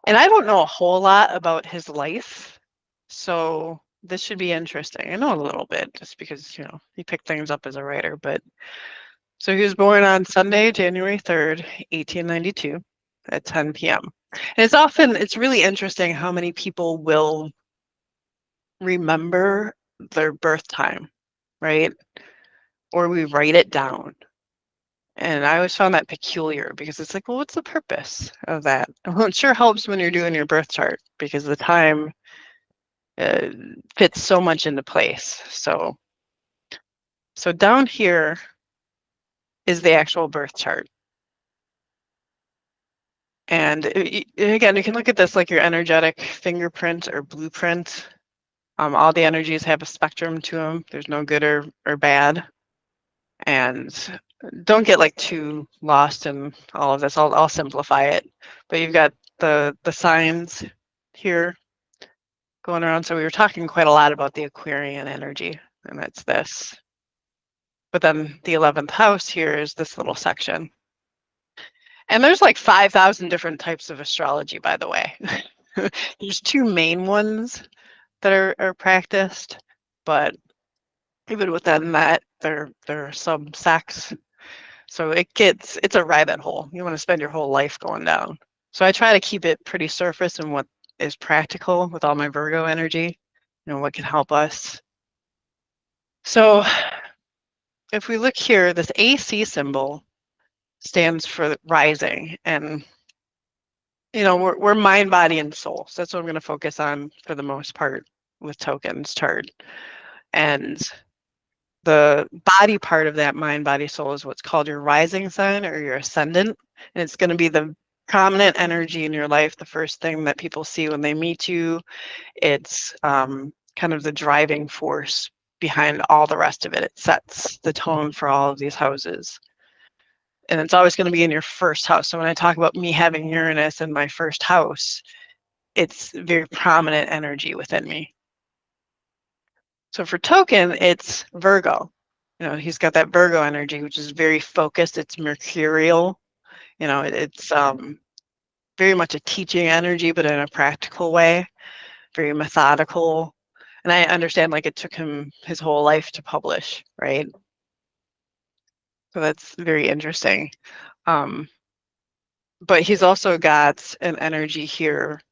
And I don't know a whole lot about his life. So this should be interesting. I know a little bit just because, you know, he picked things up as a writer. But so he was born on Sunday, January 3rd, 1892 at 10 p.m. And it's really interesting how many people will remember their birth time, right? Or we write it down. And I always found that peculiar because it's like, well, what's the purpose of that? Well, it sure helps when you're doing your birth chart because the time fits so much into place. So down here is the actual birth chart. And again, you can look at this like your energetic fingerprint or blueprint. All the energies have a spectrum to them. There's no good or bad. And don't get like too lost in all of this. I'll simplify it. But you've got the signs here going around. So we were talking quite a lot about the Aquarian energy, and that's this. But then the 11th house here is this little section. And there's like 5,000 different types of astrology, by the way. There's two main ones that are practiced, but even within that, there are subsects. So it's a rabbit hole. You want to spend your whole life going down. So I try to keep it pretty surface and what is practical with all my Virgo energy, you know, what can help us. So if we look here, this AC symbol stands for rising, and you know, we're mind, body, and soul. So that's what I'm going to focus on for the most part with Token's chart. And the body part of that mind, body, soul is what's called your rising sign or your ascendant. And it's going to be the prominent energy in your life, the first thing that people see when they meet you. It's kind of the driving force behind all the rest of it. It sets the tone for all of these houses. And it's always going to be in your first house. So when I talk about me having Uranus in my first house, it's very prominent energy within me. So for Token, it's Virgo. You know, he's got that Virgo energy, which is very focused. It's mercurial. You know, it's very much a teaching energy, but in a practical way, very methodical. And I understand like it took him his whole life to publish, right? So that's very interesting. But he's also got an energy here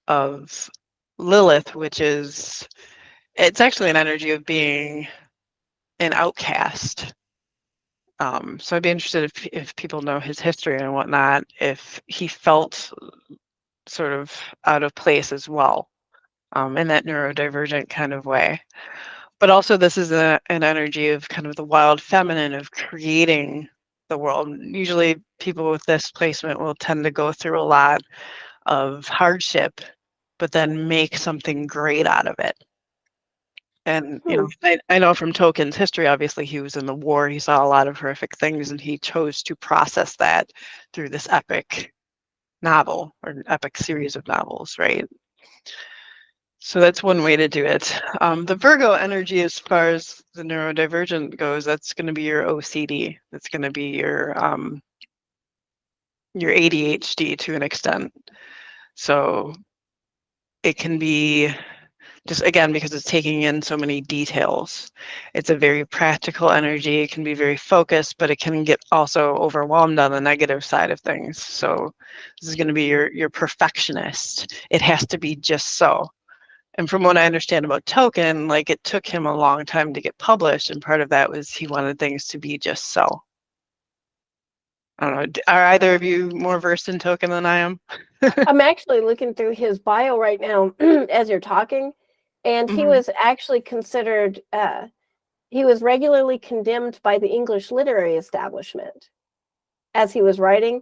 of Lilith, which is, it's actually an energy of being an outcast. So I'd be interested if people know his history and whatnot, if he felt sort of out of place as well, in that neurodivergent kind of way. But also this is an energy of kind of the wild feminine of creating the world. Usually people with this placement will tend to go through a lot of hardship, but then make something great out of it. And, you know, I know from Token's history, obviously he was in the war, he saw a lot of horrific things, and he chose to process that through this epic novel or an epic series of novels, right? So that's one way to do it. The Virgo energy, as far as the neurodivergent goes, that's going to be your OCD. That's going to be your ADHD to an extent. So it can be just, again, because it's taking in so many details. It's a very practical energy. It can be very focused, but it can get also overwhelmed on the negative side of things. So this is going to be your perfectionist. It has to be just so. And from what I understand about Token, like, it took him a long time to get published, and part of that was he wanted things to be just so. I don't know. Are either of you more versed in Token than I am? I'm actually looking through his bio right now as you're talking, and he was actually considered, he was regularly condemned by the English literary establishment as he was writing,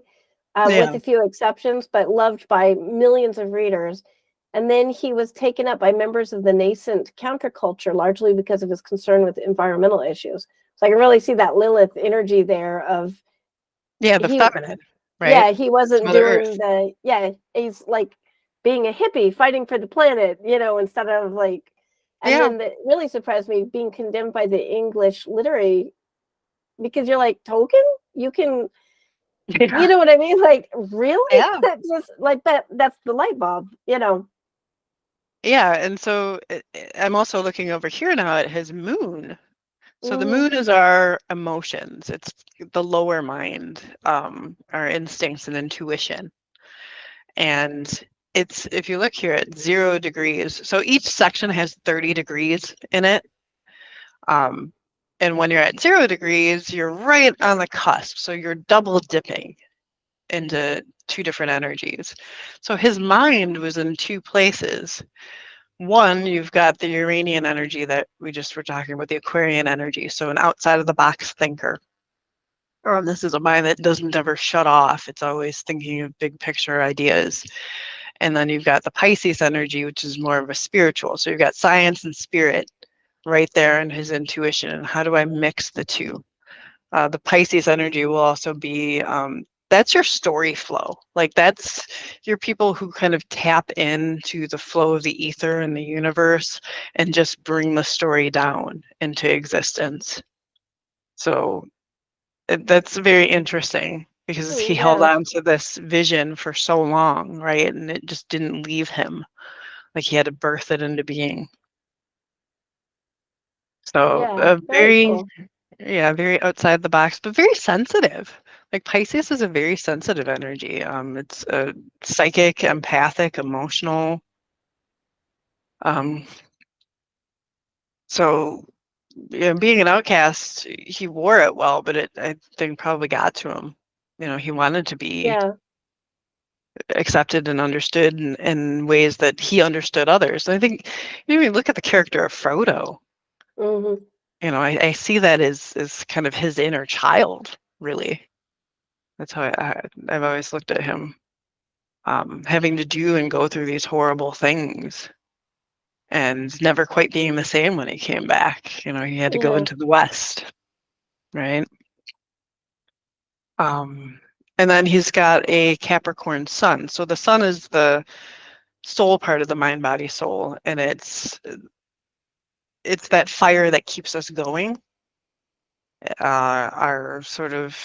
with a few exceptions, but loved by millions of readers. And then he was taken up by members of the nascent counterculture, largely because of his concern with environmental issues. So I can really see that Lilith energy there of, the feminine, right? Yeah, he wasn't Mother doing Earth. he's like being a hippie, fighting for the planet, instead of like, and then that really surprised me, being condemned by the English literary, because you're like, Token? You can, you know what I mean? Like, really? Yeah. That just like that's the light bulb, Yeah, and so I'm also looking over here now at his moon. So the moon is our emotions. It's the lower mind, our instincts and intuition. And it's, if you look here at 0 degrees, so each section has 30 degrees in it. And when you're at 0 degrees, you're right on the cusp. So you're double dipping into 2 different energies. So his mind was in 2 places. One, you've got the Uranian energy that we just were talking about, the Aquarian energy. So an outside of the box thinker. This is a mind that doesn't ever shut off. It's always thinking of big picture ideas. And then you've got the Pisces energy, which is more of a spiritual. So you've got science and spirit right there in his intuition. And how do I mix the two? The Pisces energy will also be, that's your story flow. Like, that's your people who kind of tap into the flow of the ether and the universe and just bring the story down into existence. So that's very interesting, because he held on to this vision for so long, right? And it just didn't leave him. Like, he had to birth it into being. So very cool. Yeah, very outside the box, but very sensitive. Like, Pisces is a very sensitive energy. It's a psychic, empathic, emotional. So, being an outcast, he wore it well, but I think probably got to him. He wanted to be accepted and understood in ways that he understood others. And I think, you look at the character of Frodo. I see that as kind of his inner child, really. That's how I've always looked at him, having to do and go through these horrible things and never quite being the same when he came back. He had to go into the West, right? And then he's got a Capricorn sun. So the sun is the soul part of the mind, body, soul, and it's that fire that keeps us going. Our sort of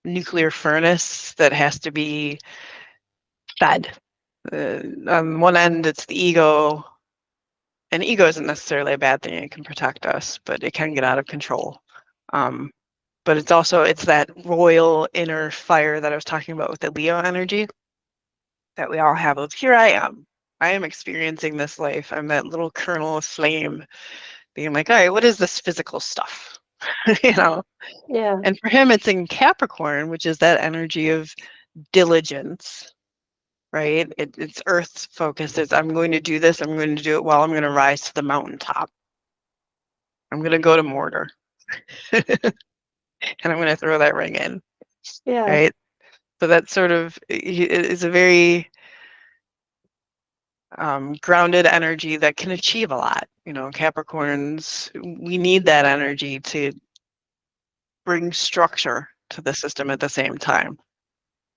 nuclear furnace that has to be fed. On one end, it's the ego, and ego isn't necessarily a bad thing. It can protect us, but it can get out of control. But it's that royal inner fire that I was talking about with the Leo energy that we all have. Here I am experiencing this life. I'm that little kernel of flame being like, all right, what is this physical stuff? And for him, it's in Capricorn, which is that energy of diligence, right? It's earth focused. It's, I'm going to do this. I'm going to do it well. I'm going to rise to the mountaintop. I'm going to go to Mordor. And I'm going to throw that ring in. Right? So that sort of is a very grounded energy that can achieve a lot. Capricorns, we need that energy to bring structure to the system at the same time.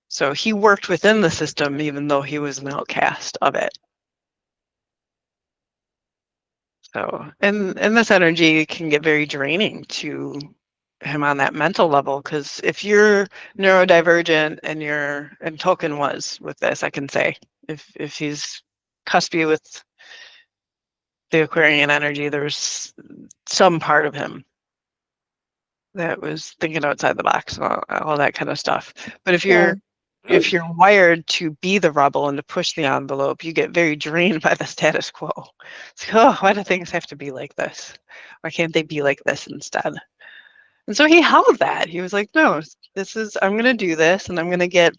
So he worked within the system, even though he was an outcast of it. So, and this energy can get very draining to him on that mental level, because if you're neurodivergent and Token was with this, I can say, if he's cuspy with the Aquarian energy, there's some part of him that was thinking outside the box and all that kind of stuff. But if you're wired to be the rebel and to push the envelope, you get very drained by the status quo. It's like, oh, why do things have to be like this? Why can't they be like this instead? And so he held that. He was like, no, I'm going to do this, and I'm going to get,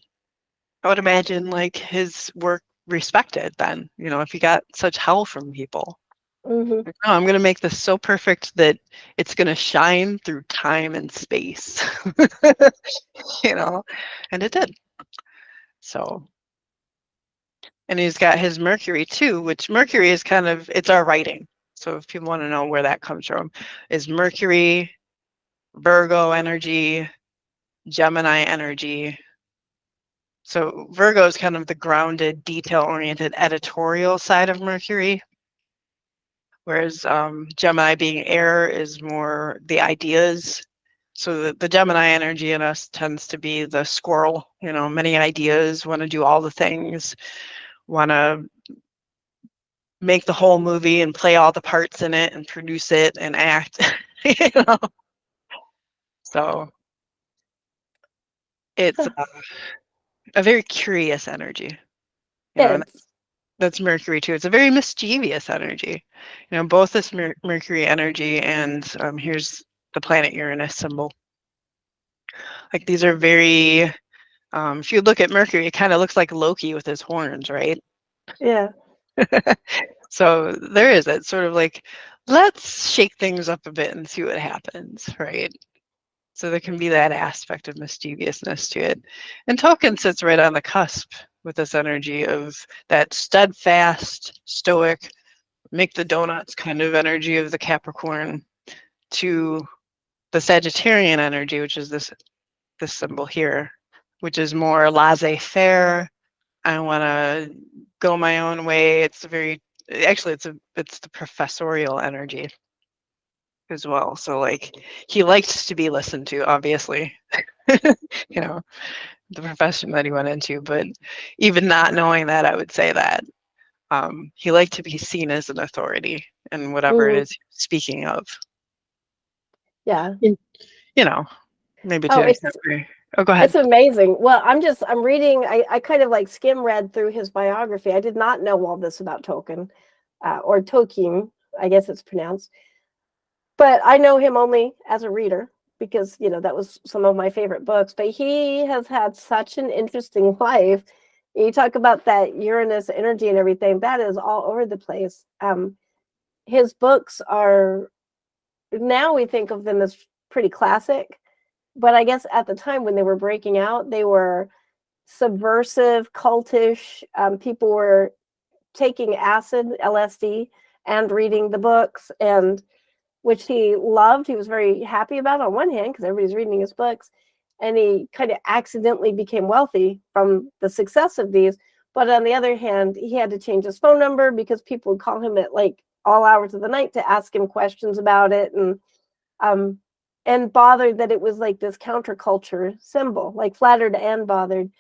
I would imagine, like, his work respected then, if he got such hell from people. Mm-hmm. Like, no, I'm going to make this so perfect that it's going to shine through time and space, and it did. So, and he's got his Mercury too, which Mercury is it's our writing. So if people want to know where that comes from, is Mercury, Virgo energy, Gemini energy. So Virgo is kind of the grounded, detail-oriented editorial side of Mercury, whereas Gemini, being air, is more the ideas. So the Gemini energy in us tends to be the squirrel, many ideas, want to do all the things, want to make the whole movie and play all the parts in it and produce it and act. So it's a very curious energy. And that's Mercury too. It's a very mischievous energy. Both this Mercury energy and here's the planet Uranus symbol. Like, these are very, if you look at Mercury, it kind of looks like Loki with his horns, right? Yeah. So there is that sort of like, let's shake things up a bit and see what happens, right? So there can be that aspect of mischievousness to it. And Token sits right on the cusp with this energy of that steadfast, stoic, make the donuts kind of energy of the Capricorn, to the Sagittarian energy, which is this symbol here, which is more laissez-faire. I want to go my own way. It's it's the professorial energy as well. So, like, he likes to be listened to, obviously, the profession that he went into, but even not knowing that, I would say that he liked to be seen as an authority in whatever it is speaking of. Yeah. Maybe to go ahead. It's amazing. Well, I'm reading, I kind of like skim read through his biography. I did not know all this about Token, or Tokin, I guess it's pronounced. But I know him only as a reader because, that was some of my favorite books. But he has had such an interesting life. You talk about that Uranus energy and everything, that is all over the place. His books are, now we think of them as pretty classic. But I guess at the time when they were breaking out, they were subversive, cultish. People were taking acid, LSD, and reading the books, and which he loved. He was very happy about on one hand because everybody's reading his books, and he kind of accidentally became wealthy from the success of these. But on the other hand, he had to change his phone number because people would call him at like all hours of the night to ask him questions about it, and bothered that it was like this counterculture symbol, like flattered and bothered.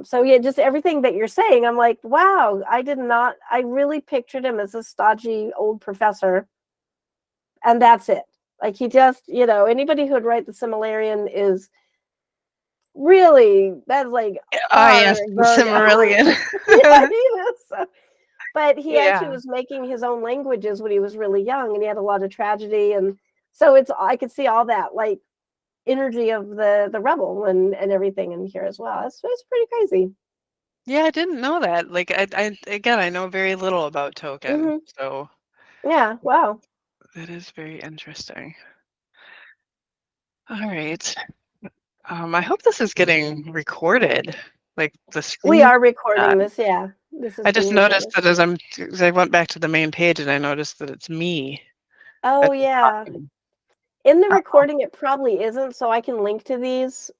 So yeah, just everything that you're saying, I'm like, wow, I really pictured him as a stodgy old professor. And that's it. Like, he just, anybody who would write the Similarian is really, that's like, yes, the Similarian. But he actually was making his own languages when he was really young, and he had a lot of tragedy, and so I could see all that like energy of the rebel and everything in here as well. It's pretty crazy. Yeah, I didn't know that. Like, I know very little about Token, so yeah, wow. That is very interesting. All right. I hope this is getting recorded. Like, the screen. We are recording this, yeah. This is I just noticed that as I went back to the main page, and I noticed that it's me. Oh, yeah. In the recording, it probably isn't, so I can link to these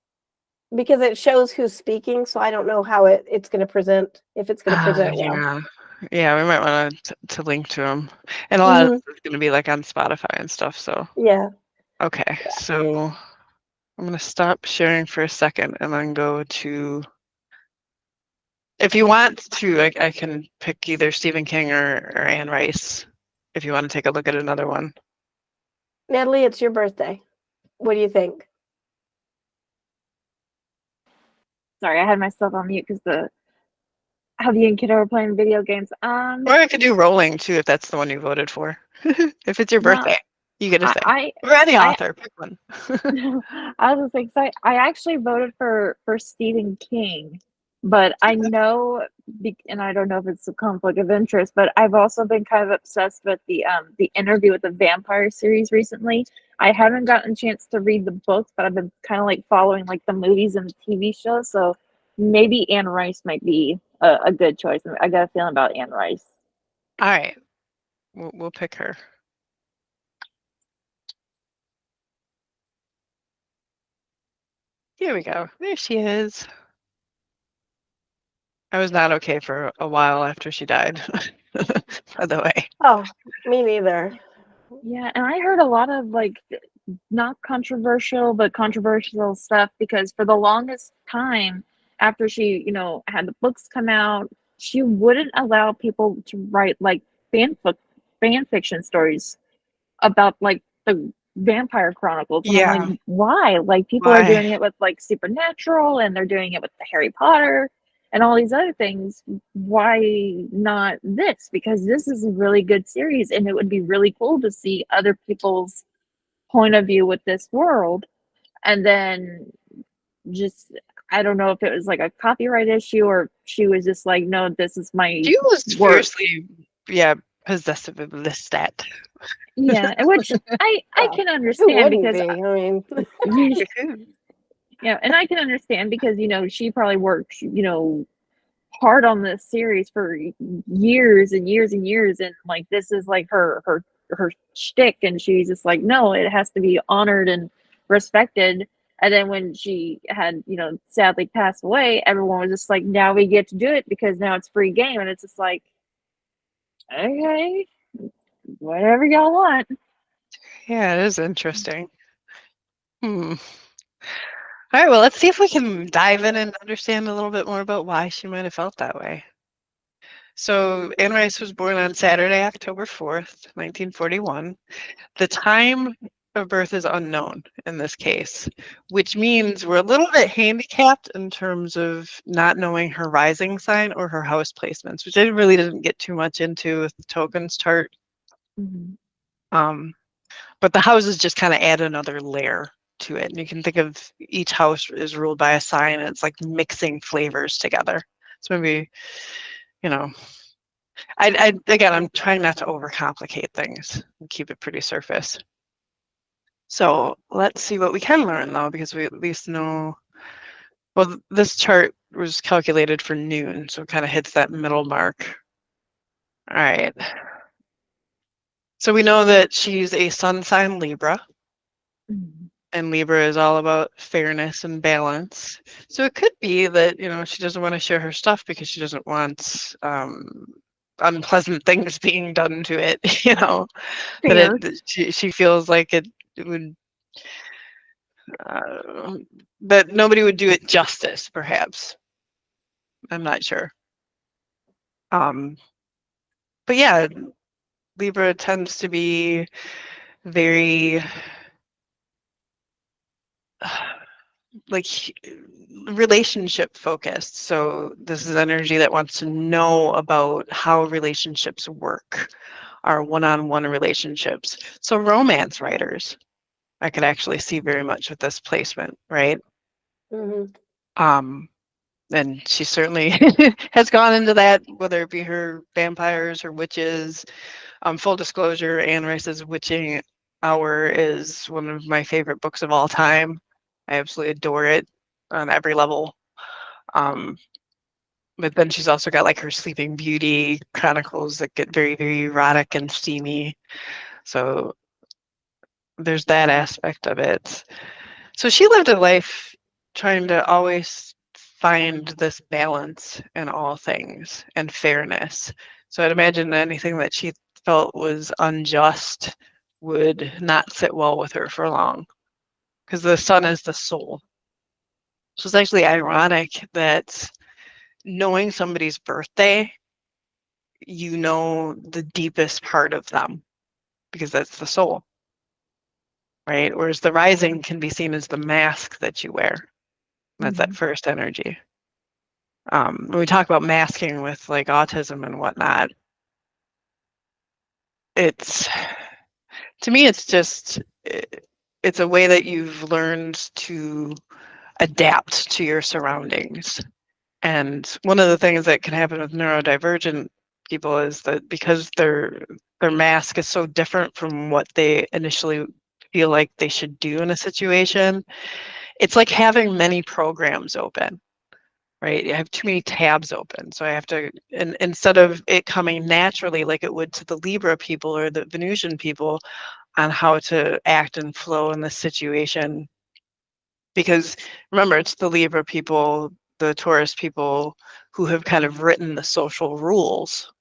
because it shows who's speaking, so I don't know how it's going to present, if it's going to present well. Yeah. Yeah, we might want to link to them. And a lot of it's going to be like on Spotify and stuff. So, yeah. Okay. So I'm going to stop sharing for a second and then go to, if you want to, I can pick either Stephen King or Anne Rice if you want to take a look at another one. Natalie, it's your birthday. What do you think? Sorry, I had myself on mute because how the young kid are playing video games. Or I could do Rolling too if that's the one you voted for. If it's your No, birthday, you get to say. I Or any author, pick one. I was just excited. I actually voted for Stephen King, but I know, and I don't know if it's a conflict of interest, but I've also been kind of obsessed with the Interview with the Vampire series recently. I haven't gotten a chance to read the books, but I've been kind of like following like the movies and the TV shows. So maybe Anne Rice might be a good choice. I got a feeling about Anne Rice. All right, we'll pick her. Here we go. There she is. I was not okay for a while after she died, by the way. Oh, me neither. Yeah, and I heard a lot of like not controversial, but controversial stuff because for the longest time after she, had the books come out, she wouldn't allow people to write like fan fiction stories about like the Vampire Chronicles. And I'm Yeah. like, why? Like people are doing it with like Supernatural and they're doing it with the Harry Potter and all these other things. Why not this? Because this is a really good series and it would be really cool to see other people's point of view with this world. And then just I don't know if it was like a copyright issue or she was just like, no, this is my She was work. fiercely, possessive of this stat. Yeah, which I can understand because be? I mean, yeah, and I can understand because she probably worked hard on this series for years and years and years, and like this is like her shtick, and she's just like, no, it has to be honored and respected. And then when she had sadly passed away, everyone was just like, now we get to do it because now it's free game, and it's just like, okay, whatever y'all want. Yeah, it is interesting. All right, well, let's see if we can dive in and understand a little bit more about why she might have felt that way. So Anne Rice was born on Saturday, October 4th, 1941. The time of birth is unknown in this case, which means we're a little bit handicapped in terms of not knowing her rising sign or her house placements, which I really didn't get too much into with the tokens chart. But the houses just kind of add another layer to it. And you can think of each house is ruled by a sign, and it's like mixing flavors together. So maybe, again, I'm trying not to overcomplicate things and keep it pretty surface. So let's see what we can learn though, because we at least know, well, this chart was calculated for noon, so it kind of hits that middle mark. All right. So we know that she's a sun sign Libra. And Libra is all about fairness and balance. So it could be that, she doesn't want to share her stuff because she doesn't want unpleasant things being done to it, that she feels like it would, that nobody would do it justice, perhaps. I'm not sure. But yeah, Libra tends to be very like relationship focused. So this is energy that wants to know about how relationships work, our one-on-one relationships. So romance writers, I could actually see very much with this placement, right? And she certainly has gone into that, whether it be her vampires or witches. Full disclosure, Anne Rice's Witching Hour is one of my favorite books of all time. I absolutely adore it on every level. But then she's also got like her Sleeping Beauty chronicles that get very, very erotic and steamy. So there's that aspect of it. So she lived a life trying to always find this balance in all things and fairness. So I'd imagine anything that she felt was unjust would not sit well with her for long, because the sun is the soul. So it's actually ironic that knowing somebody's birthday, you know the deepest part of them, because that's the soul, right? Whereas the rising can be seen as the mask that you wear. That's that first energy. When we talk about masking with like autism and whatnot, it's, to me, it's just, it's a way that you've learned to adapt to your surroundings. And one of the things that can happen with neurodivergent people is that because their mask is so different from what they initially feel like they should do in a situation, it's like having many programs open, right? I have too many tabs open. So I have to, and instead of it coming naturally like it would to the Libra people or the Venusian people on how to act and flow in this situation, because remember, it's the Libra people, the Taurus people who have kind of written the social rules.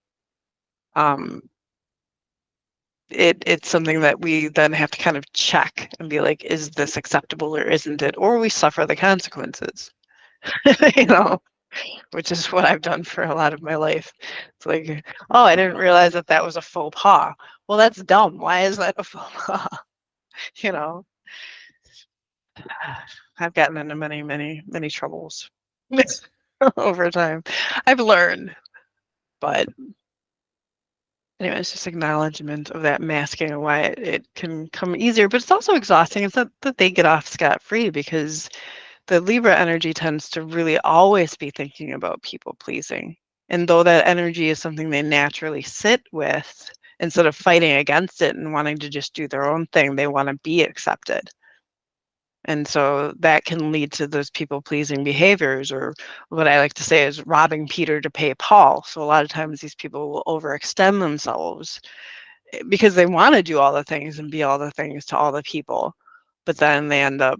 It's something that we then have to kind of check and be like, is this acceptable or isn't it? Or we suffer the consequences, you know, which is what I've done for a lot of my life. It's like, oh, I didn't realize that that was a faux pas. Well, that's dumb. Why is that a faux pas? You know, I've gotten into many, many, many troubles over time. I've learned, but anyway, it's just acknowledgement of that masking and why it can come easier, but it's also exhausting. It's not that they get off scot-free, because the Libra energy tends to really always be thinking about people pleasing. And though that energy is something they naturally sit with, instead of fighting against it and wanting to just do their own thing, they want to be accepted. And so that can lead to those people-pleasing behaviors, or what I like to say is robbing Peter to pay Paul. So a lot of times these people will overextend themselves because they want to do all the things and be all the things to all the people, but then they end up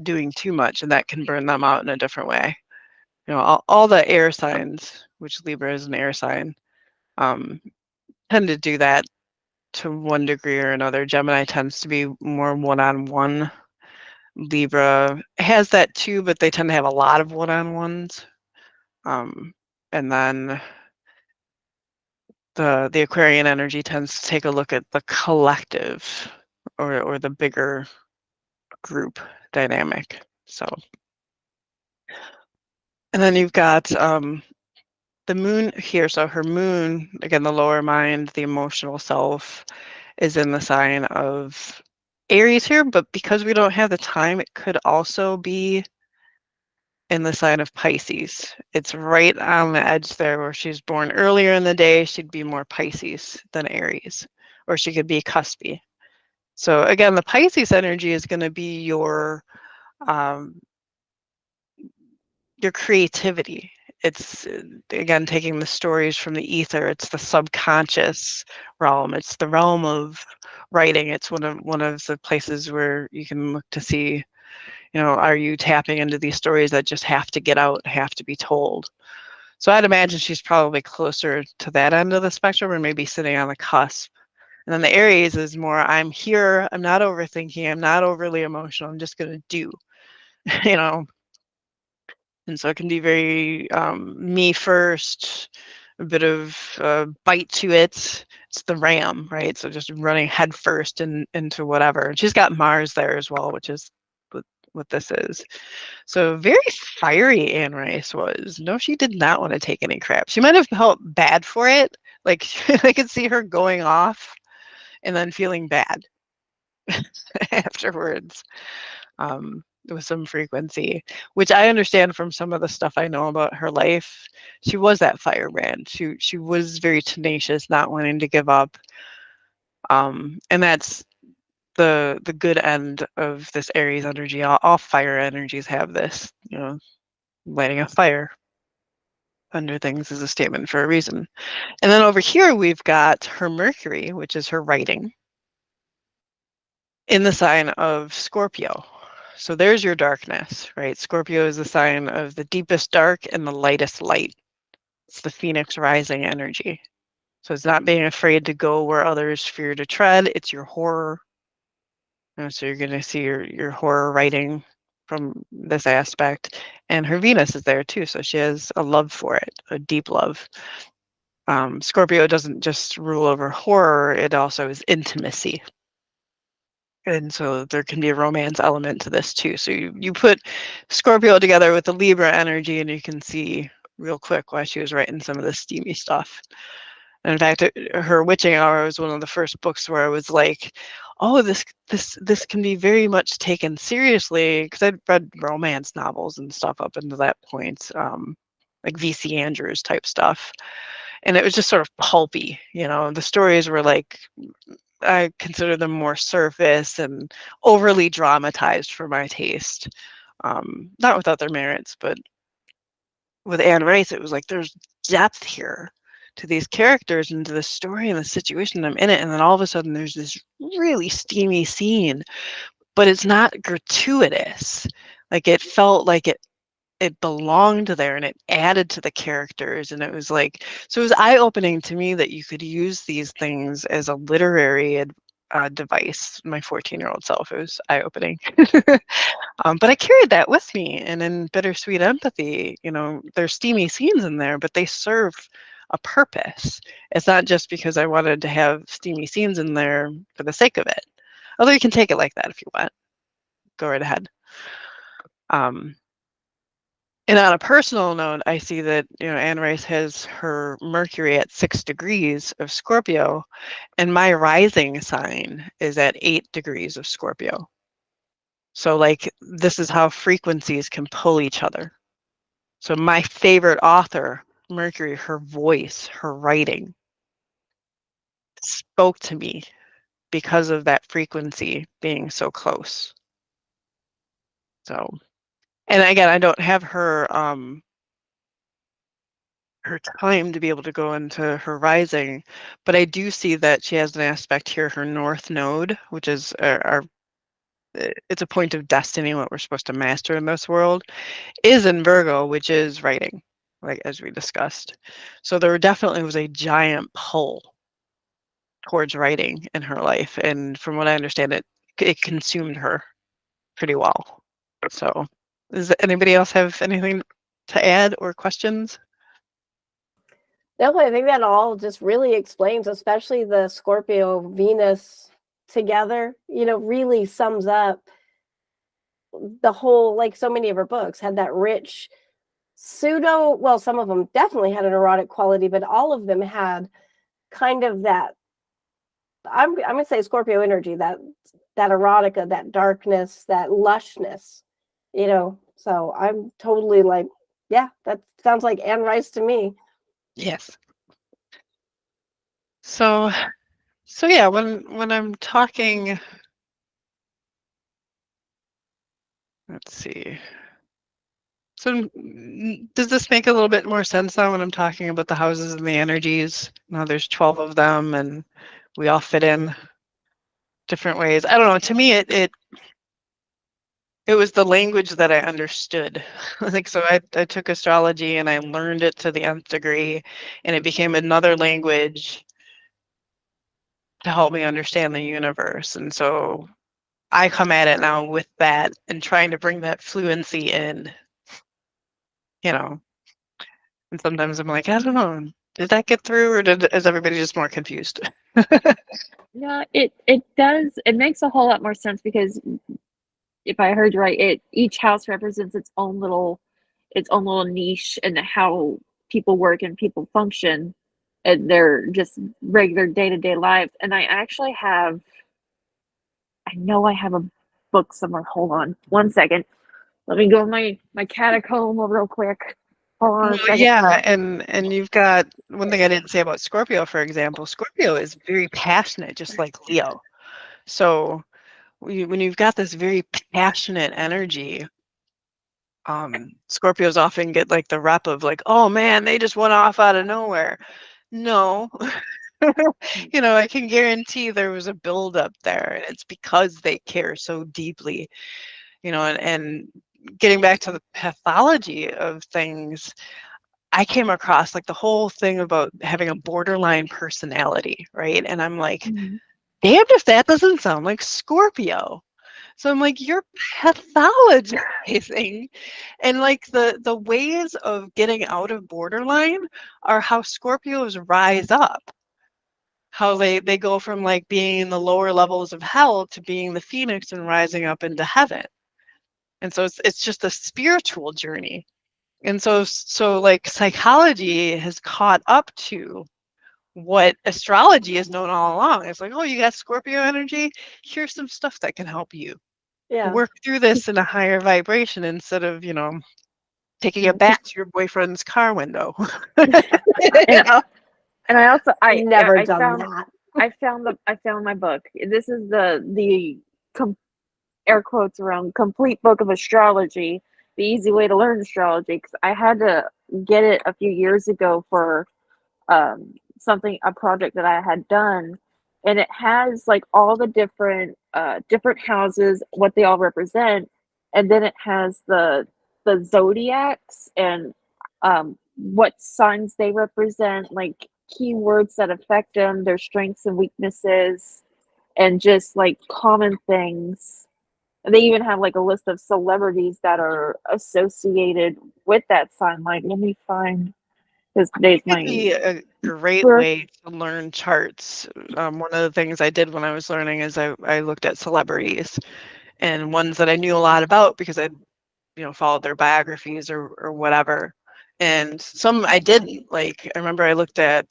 doing too much, and that can burn them out in a different way. You know, all the air signs, which Libra is an air sign, tend to do that to one degree or another. Gemini tends to be more one-on-one. Libra has that too, but they tend to have a lot of one-on-ones. And then the Aquarian energy tends to take a look at the collective, or the bigger group dynamic. So, and then you've got the moon here. So her moon, again, the lower mind, the emotional self, is in the sign of Aries here, but because we don't have the time, it could also be in the sign of Pisces. It's right on the edge there where she's born earlier in the day. She'd be more Pisces than Aries, or she could be cuspy. So again, the Pisces energy is going to be your creativity. It's, again, taking the stories from the ether. It's the subconscious realm. It's the realm of writing. It's one of the places where you can look to see, you know, are you tapping into these stories that just have to get out, have to be told? So I'd imagine she's probably closer to that end of the spectrum, or maybe sitting on the cusp. And then the Aries is more, I'm here, I'm not overthinking, I'm not overly emotional, I'm just going to do, you know. And so it can be very me first, a bit of bite to it. It's the ram, right? So just running head first into whatever. And she's got Mars there as well, which is what this is. So very fiery Anne Rice was. No, she did not want to take any crap. She might have felt bad for it. Like I could see her going off and then feeling bad afterwards. With some frequency, which I understand from some of the stuff I know about her life. She was that firebrand. She was very tenacious, not wanting to give up. And that's the good end of this Aries energy. All fire energies have this, you know, lighting a fire under things is a statement for a reason. And then over here we've got her Mercury, which is her writing, in the sign of Scorpio. So there's your darkness, right? Scorpio is the sign of the deepest dark and the lightest light. it's the phoenix rising energy. So it's not being afraid to go where others fear to tread. It's your horror. So you're going to see your horror writing from this aspect. And her Venus is there too. So she has a love for it, a deep love. Scorpio doesn't just rule over horror, it also is intimacy. And so there can be a romance element to this too. So you put Scorpio together with the Libra energy and you can see real quick why she was writing some of the steamy stuff. And in fact, her Witching Hour was one of the first books where I was like, oh, this can be very much taken seriously, because I'd read romance novels and stuff up until that point, like V.C. Andrews type stuff. And it was just sort of pulpy, you know. The stories were like, I consider them more surface and overly dramatized for my taste. Not without their merits, but with Anne Rice, it was like there's depth here to these characters and to the story and the situation I'm in it. And then all of a sudden there's this really steamy scene, but it's not gratuitous. Like it felt like it belonged there and it added to the characters. And it was like, so it was eye-opening to me that you could use these things as a literary device. My 14-year-old self, it was eye-opening. But I carried that with me. And in Bittersweet Empathy, you know, there's steamy scenes in there, but they serve a purpose. It's not just because I wanted to have steamy scenes in there for the sake of it. Although you can take it like that if you want. Go right ahead. And on a personal note, I see that, you know, Anne Rice has her Mercury at 6 degrees of Scorpio, and my rising sign is at 8 degrees of Scorpio. So like, this is how frequencies can pull each other. So my favorite author, Mercury, her voice, her writing spoke to me because of that frequency being so close. So, and again, I don't have her time to be able to go into her rising, but I do see that she has an aspect here, her north node, which is it's a point of destiny, what we're supposed to master in this world, is in Virgo, which is writing, like as we discussed. So there definitely was a giant pull towards writing in her life, and from what I understand, it consumed her pretty well. So does anybody else have anything to add or questions? No, I think that all just really explains, especially the Scorpio Venus together, you know, really sums up the whole, like so many of her books had that rich well, some of them definitely had an erotic quality, but all of them had kind of that, I'm gonna say Scorpio energy, that erotica, that darkness, that lushness, you know. So I'm totally like, yeah, that sounds like Anne Rice to me. Yes. So yeah, when I'm talking, let's see. So does this make a little bit more sense now when I'm talking about the houses and the energies? Now there's 12 of them and we all fit in different ways. I don't know. To me, it was the language that I understood. Like, so I took astrology and I learned it to the nth degree, and it became another language to help me understand the universe. And so I come at it now with that and trying to bring that fluency in, you know. And sometimes I'm like, I don't know, did that get through, or is everybody just more confused? No, it does. It makes a whole lot more sense, because if I heard you right, each house represents its own little niche and how people work and people function, and they're just regular day-to-day lives. And I know I have a book somewhere. Hold on one second. Let me go in my catacomb real quick. Hold on a second. Yeah, and you've got one thing I didn't say about Scorpio, for example. Scorpio is very passionate, just like Leo. So when you've got this very passionate energy, Scorpios often get like the rep of like, oh man, they just went off out of nowhere. No. You know, I can guarantee there was a buildup there, and it's because they care so deeply, you know. And getting back to the pathology of things, I came across like the whole thing about having a borderline personality, right? And I'm like, damned if that doesn't sound like Scorpio. So I'm like, you're pathologizing. And like the ways of getting out of borderline are how Scorpios rise up. How they go from like being in the lower levels of hell to being the phoenix and rising up into heaven. And so it's just a spiritual journey. And so like psychology has caught up to what astrology has known all along. It's like, oh, you got Scorpio energy. Here's some stuff that can help you work through this in a higher vibration instead of, taking it back to your boyfriend's car window. And I also never I done found that. I found my book. This is the air quotes around complete book of astrology, the easy way to learn astrology, because I had to get it a few years ago for a project that I had done, and it has like all the different houses, what they all represent, and then it has the zodiacs and what signs they represent, like keywords that affect them, their strengths and weaknesses, and just like common things. And they even have like a list of celebrities that are associated with that sign. Like, let me find his name. It could be a great way to learn charts. One of the things I did when I was learning is I looked at celebrities and ones that I knew a lot about because I'd followed their biographies or whatever. And some I didn't. Like, I remember I looked at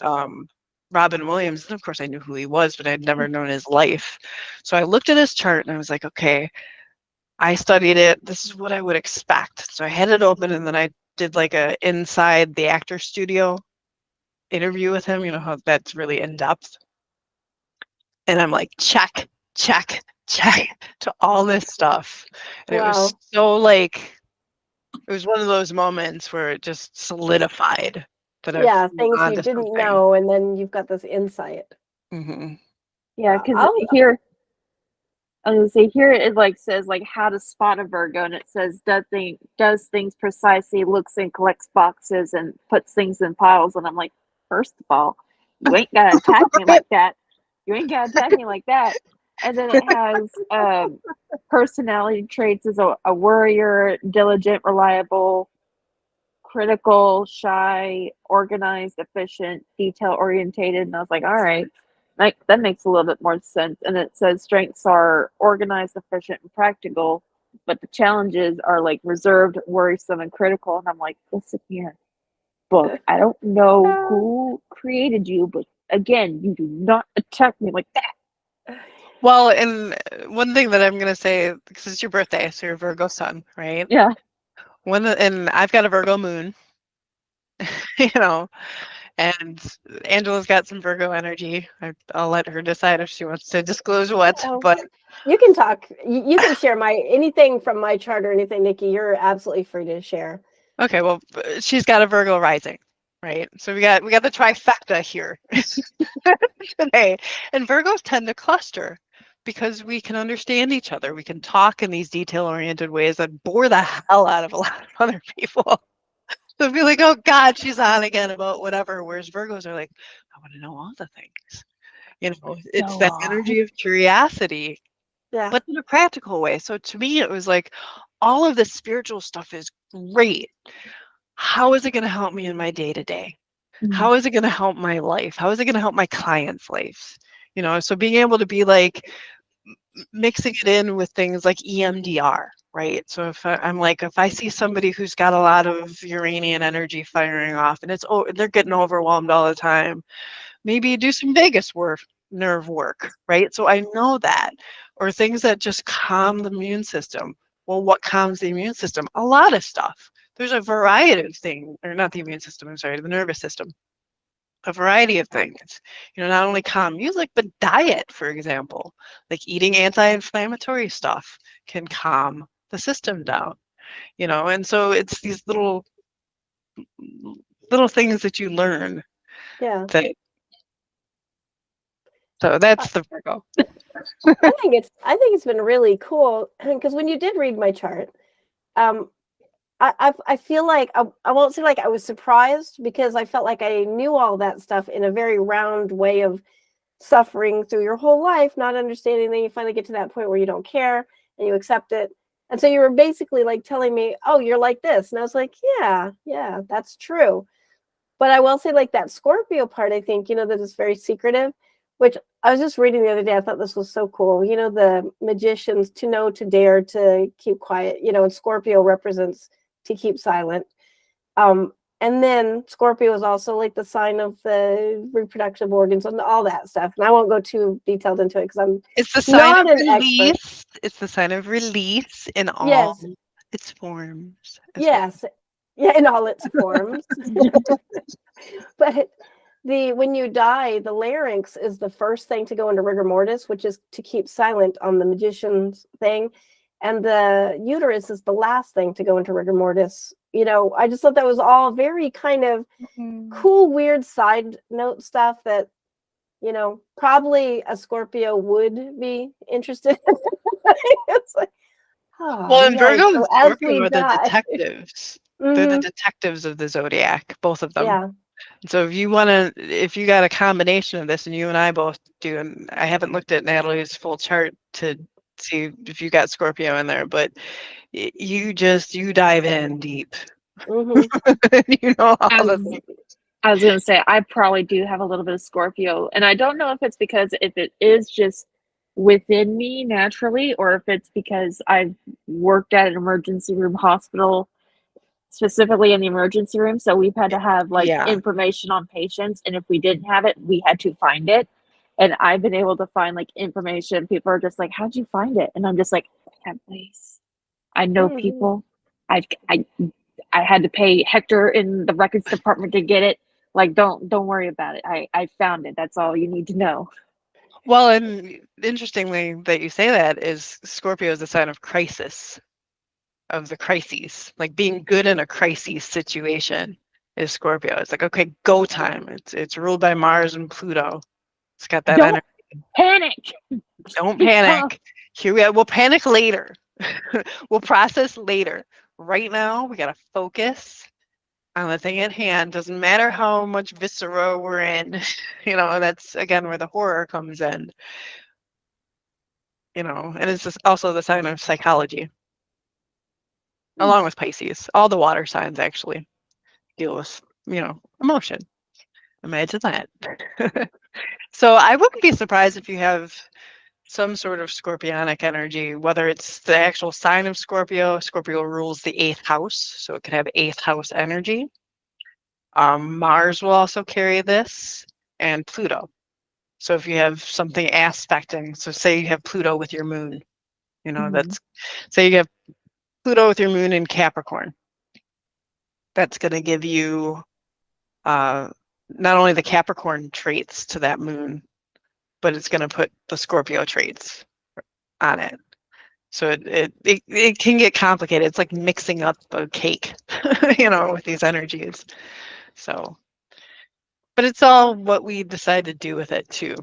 Robin Williams, and of course I knew who he was, but I'd never known his life. So I looked at his chart and I was like, okay, I studied it. This is what I would expect. So I had it open, and then I did like a inside the actor studio interview with him, how that's really in depth. And I'm like, check to all this stuff. And it was so like, it was one of those moments where it just solidified that things you didn't know, and then you've got this insight. Yeah, because here, I was gonna say, here it like says like how to spot a Virgo, and it says does things precisely, looks and collects boxes and puts things in piles. And I'm like, first of all, you ain't gotta attack me like that. You ain't gotta attack me like that. And then it has personality traits as a worrier, diligent, reliable, critical, shy, organized, efficient, detail orientated. And I was like, all right, that makes a little bit more sense. And it says strengths are organized, efficient, and practical, but the challenges are like reserved, worrisome, and critical. And I'm like, listen here, book, I don't know who created you, but again, you do not attack me like that. Well, and one thing that I'm going to say, because it's your birthday, so you're a Virgo sun, right? Yeah. And I've got a Virgo moon, and Angela's got some Virgo energy. I'll let her decide if she wants to disclose what, but you can talk. You can share anything from my chart or anything, Nikki. You're absolutely free to share. Okay, well, she's got a Virgo rising, right? So we got the trifecta here today, and Virgos tend to cluster because we can understand each other. We can talk in these detail-oriented ways that bore the hell out of a lot of other people. So be like, oh God, she's on again about whatever. Whereas Virgos are like, I want to know all the things. It's that energy of curiosity, but in a practical way. So to me, it was like, all of this spiritual stuff is great. How is it going to help me in my day-to-day? How is it going to help my life? How is it going to help my clients' lives? So being able to be like, mixing it in with things like EMDR, right? So if I see somebody who's got a lot of Uranian energy firing off and they're getting overwhelmed all the time, maybe do some vagus nerve work, right? So I know that. Or things that just calm the immune system. Well, what calms the immune system? A lot of stuff. There's a variety of things, or not the immune system, I'm sorry, the nervous system. A variety of things, not only calm music, but diet, for example, like eating anti-inflammatory stuff can calm the system down, and so it's these little things that you learn. Yeah. So that's the Virgo. I think it's been really cool because when you did read my chart, I feel like I won't say like I was surprised, because I felt like I knew all that stuff in a very round way of suffering through your whole life, not understanding. Then you finally get to that point where you don't care and you accept it. And so you were basically like telling me, oh, you're like this. And I was like, yeah, that's true. But I will say, like, that Scorpio part, I think, that is very secretive, which I was just reading the other day. I thought this was so cool. The magicians, to know, to dare, to keep quiet, and Scorpio represents to keep silent. And then Scorpio is also like the sign of the reproductive organs and all that stuff. And I won't go too detailed into it because it's the sign not of an release. expert. It's the sign of release in all Yes. its forms. Yes. Yeah, in all its forms. But when you die, the larynx is the first thing to go into rigor mortis, which is to keep silent on the magician's thing. And the uterus is the last thing to go into rigor mortis. I just thought that was all very kind of cool, weird side note stuff that, probably a Scorpio would be interested in. It's like, well, and Virgo and Scorpio are the die. detectives. They're the detectives of the zodiac, both of them. Yeah. So if you got a combination of this, and you and I both do, and I haven't looked at Natalie's full chart to see if you got Scorpio in there, but you dive in deep. All the things. I was going to say, I probably do have a little bit of Scorpio, and I don't know if it's because if it is just within me naturally, or if it's because I've worked at an emergency room hospital, specifically in the emergency room. So we've had to have information on patients, and if we didn't have it, we had to find it. And I've been able to find information. People are just like, "How'd you find it?" And I'm just like, "I have ways. I know people. I had to pay Hector in the records department to get it. Like, don't worry about it. I found it. That's all you need to know." Well, and interestingly that you say that is Scorpio is a sign of crisis, of the crises. Like being good in a crisis situation is Scorpio. It's like, okay, go time. It's ruled by Mars and Pluto. It's got that energy. Panic. Don't panic. Here we are. We'll panic later. We'll process later. Right now, we got to focus on the thing at hand. Doesn't matter how much viscera we're in. That's again where the horror comes in. And it's just also the sign of psychology, along with Pisces. All the water signs actually deal with, emotion. Imagine that. So I wouldn't be surprised if you have some sort of scorpionic energy, whether it's the actual sign of Scorpio. Scorpio rules the 8th house, so it could have 8th house energy. Mars will also carry this, and Pluto. So if you have something aspecting, so say you have Pluto with your moon, say you have Pluto with your moon in Capricorn. That's going to give you not only the Capricorn traits to that moon, but it's going to put the Scorpio traits on it. So it can get complicated. It's like mixing up a cake, with these energies. So, but it's all what we decide to do with it too,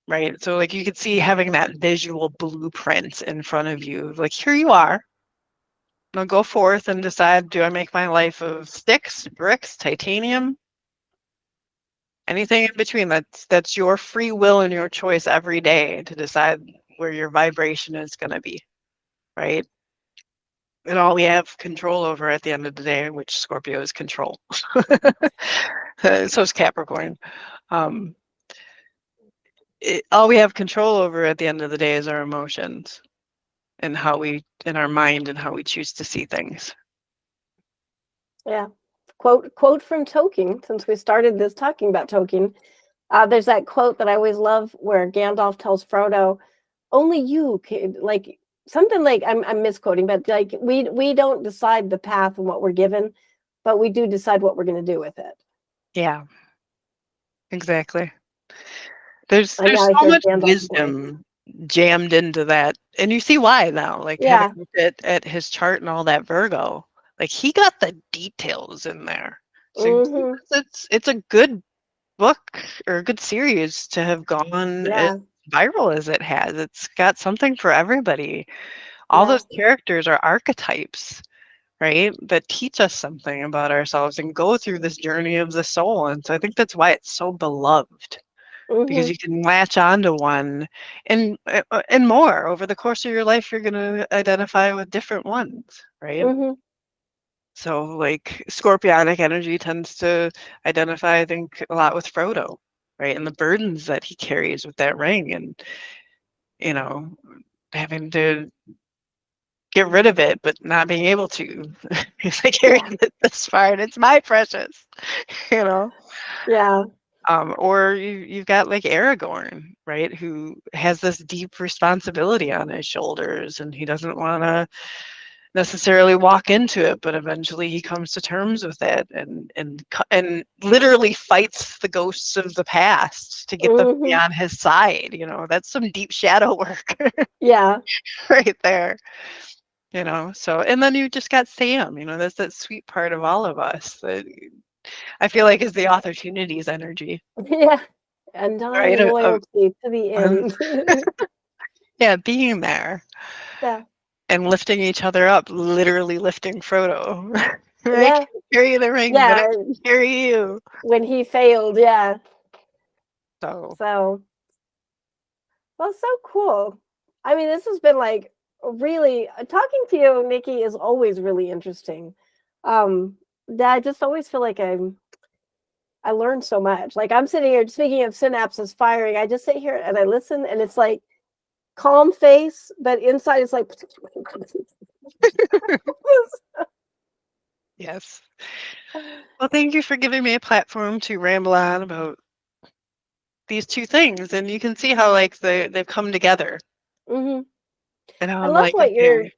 right? So like you could see having that visual blueprint in front of you, like here you are. Now go forth and decide, do I make my life of sticks, bricks, titanium? Anything in between. That's your free will and your choice every day to decide where your vibration is going to be, right? And all we have control over at the end of the day, which Scorpio is control. So is Capricorn. All we have control over at the end of the day is our emotions and in our mind and how we choose to see things. Yeah. Quote from Tolkien, since we started this talking about Tolkien. There's that quote that I always love where Gandalf tells Frodo, only you can, like, something like, I'm misquoting, but like we don't decide the path and what we're given, but we do decide what we're going to do with it. Yeah, exactly. There's so much wisdom jammed into that, and you see why now. Like having looked at his chart and all that Virgo, like he got the details in there. So it's a good book or a good series to have gone as viral as it has. It's got something for everybody. All those characters are archetypes, right? That teach us something about ourselves and go through this journey of the soul. And so I think that's why it's so beloved, because you can latch onto one, and more over the course of your life, you're going to identify with different ones, right? So like scorpionic energy tends to identify, I think, a lot with Frodo, right? And the burdens that he carries with that ring, and, you know, having to get rid of it, but not being able to. Because I carried it this far and it's my precious, you know? Yeah. Or you've got like Aragorn, right? Who has this deep responsibility on his shoulders, and he doesn't want to necessarily walk into it, but eventually he comes to terms with it, and literally fights the ghosts of the past to get them to be on his side. You know, that's some deep shadow work. Yeah. Right there. You know, so, and then you just got Sam, you know, that's that sweet part of all of us that I feel like is the Authortunities energy. Yeah. Undying Right. loyalty to the end. Yeah, being there. Yeah. And lifting each other up, literally lifting Frodo. I Yeah. can't carry the ring, but I can carry you. When he failed, yeah. So, well, so cool. I mean, this has been like really talking to you, Nikki, is always really interesting. I just always feel like I learned so much. Like I'm sitting here, speaking of synapses firing, I just sit here and I listen, and it's like calm face, but inside it's like. yes. Well, thank you for giving me a platform to ramble on about these two things, and you can see how like they've come together. And how I I'm love like, what okay.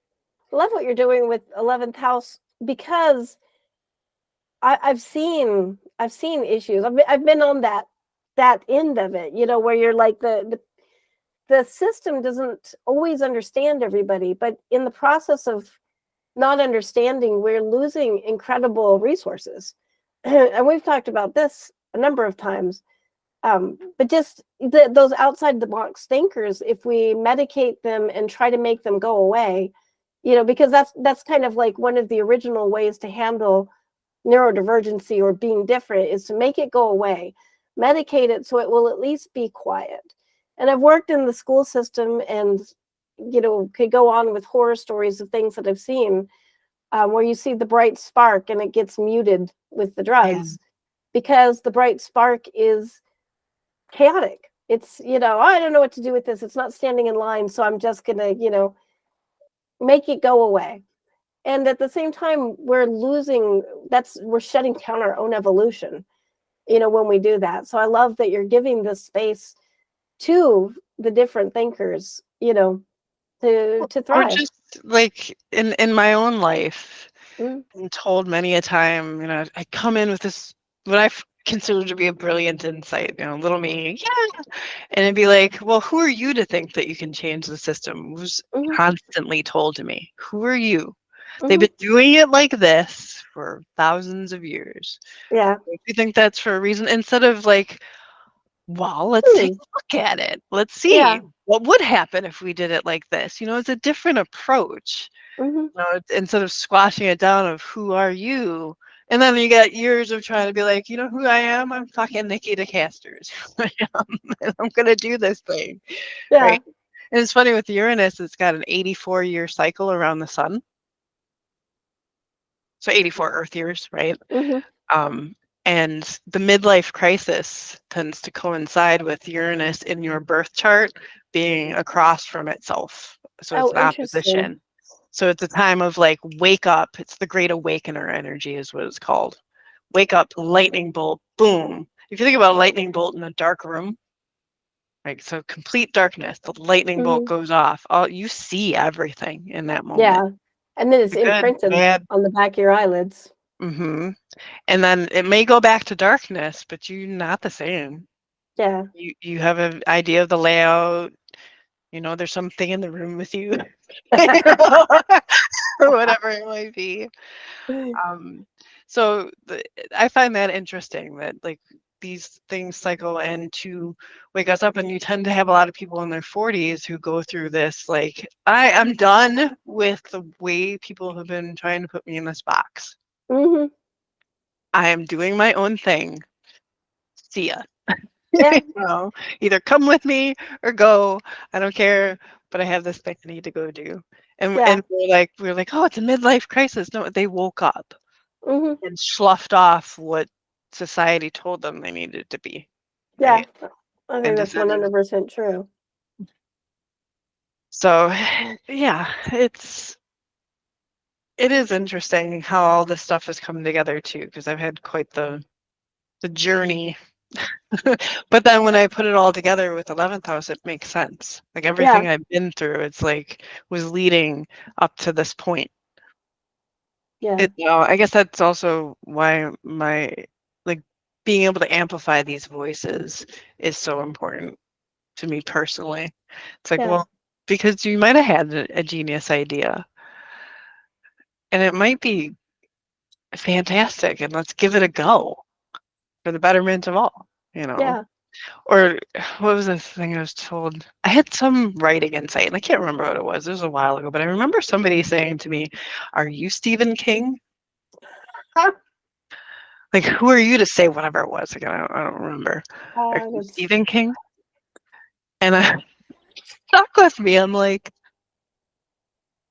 you're doing with 11th house, because I've seen issues. I've been on that end of it, you know, where you're like the system doesn't always understand everybody, but in the process of not understanding, we're losing incredible resources. And we've talked about this a number of times. But just those outside the box thinkers, if we medicate them and try to make them go away, you know, because that's kind of like one of the original ways to handle neurodivergency or being different, is to make it go away, medicate it so it will at least be quiet. And I've worked in the school system, and, you know, could go on with horror stories of things that I've seen, where you see the bright spark and it gets muted with the drugs, because the bright spark is chaotic. It's, you know, I don't know what to do with this. It's not standing in line, so I'm just going to, you know, make it go away. And at the same time, we're shutting down our own evolution, you know, when we do that. So I love that you're giving this space to the different thinkers, you know, to thrive. Or just like in my own life, I'm told many a time, you know, I come in with this, what I consider to be a brilliant insight, you know, little me, yeah. And it'd be like, well, who are you to think that you can change the system? It was constantly told to me. Who are you? They've been doing it like this for thousands of years. Yeah. If you think that's for a reason, instead of like, well, let's take a look at it. Let's see what would happen if we did it like this. You know, it's a different approach. You know, instead of squashing it down of who are you, and then you got years of trying to be like, you know who I am? I'm fucking Nikki DeKeuster. I'm gonna do this thing, right? And it's funny with Uranus; it's got an 84-year cycle around the sun, so 84 Earth years, right? And the midlife crisis tends to coincide with Uranus in your birth chart being across from itself, so it's an opposition. So it's a time of like, wake up. It's the great awakener energy is what it's called. Wake up, lightning bolt, boom. If you think about a lightning bolt in a dark room, right? So complete darkness, the lightning bolt goes off. You see everything in that moment. Yeah. And then it's imprinted on the back of your eyelids. And then it may go back to darkness, but you're not the same. Yeah. You have an idea of the layout. You know, there's something in the room with you. Or whatever it might be. So I find that interesting, that like these things cycle and to wake us up. And you tend to have a lot of people in their 40s who go through this, like, I am done with the way people have been trying to put me in this box. Mm-hmm. I am doing my own thing. See ya. Yeah. Either come with me or go. I don't care, but I have this thing I need to go do. And we're like, oh, it's a midlife crisis. No, they woke up and sloughed off what society told them they needed to be. Right? Yeah, I think that's 100% true. So, yeah, it is interesting how all this stuff has come together too, because I've had quite the journey. But then when I put it all together with 11th house, it makes sense. Like everything I've been through, it's like was leading up to this point. Yeah. I guess that's also why my being able to amplify these voices is so important to me personally. It's like, well, because you might have had a genius idea and it might be fantastic, and let's give it a go for the betterment of all, Yeah. Or what was the thing I was told? I had some writing insight, and I can't remember what it was. It was a while ago, but I remember somebody saying to me, "Are you Stephen King?" Like, who are you to say whatever it was? Like, I don't remember. Are you Stephen King? And I stuck with me. I'm like,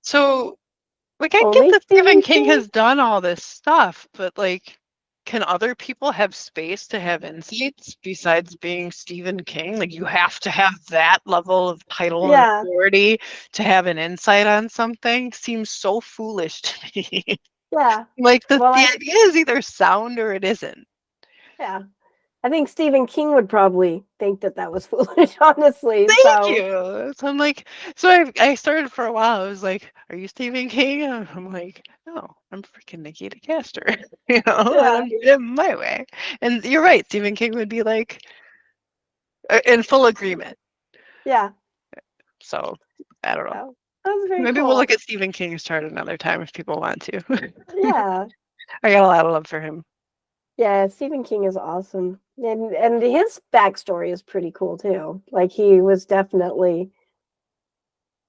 so, like, I get that Stephen King has done all this stuff, but like, can other people have space to have insights besides being Stephen King? Like, you have to have that level of title and authority to have an insight on something. Seems so foolish to me. Yeah. Like, the idea is either sound or it isn't. Yeah. I think Stephen King would probably think that was foolish, honestly. Thank you. So I'm like, so I started for a while. I was like, "Are you Stephen King?" And I'm like, "No, I'm freaking Nikki DeKeuster," and I'm doing it my way. And you're right, Stephen King would be like in full agreement. Yeah. So I don't know. That was very Maybe cool. we'll look at Stephen King's chart another time if people want to. Yeah. I got a lot of love for him. Yeah, Stephen King is awesome. And his backstory is pretty cool too. Like he was definitely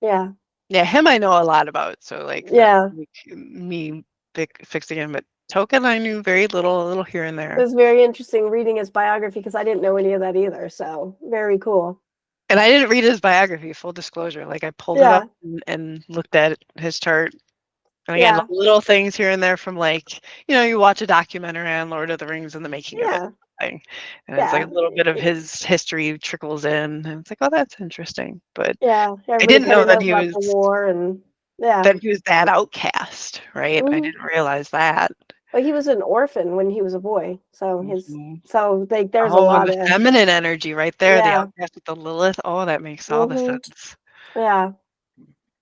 Yeah, him I know a lot about. So like me fixing him, but Token I knew very little, a little here and there. It was very interesting reading his biography because I didn't know any of that either. So very cool. And I didn't read his biography, full disclosure. Like I pulled it up and looked at his chart. And again, little things here and there from like, you watch a documentary on Lord of the Rings and the making of it. Thing. And it's like a little bit of his history trickles in. And it's like, oh, that's interesting. But I didn't know that he was the war and that he was that outcast, right? I didn't realize that. Well, he was an orphan when he was a boy. So there's a lot of feminine energy right there. The outcast with the Lilith. Oh, that makes all the sense. Yeah.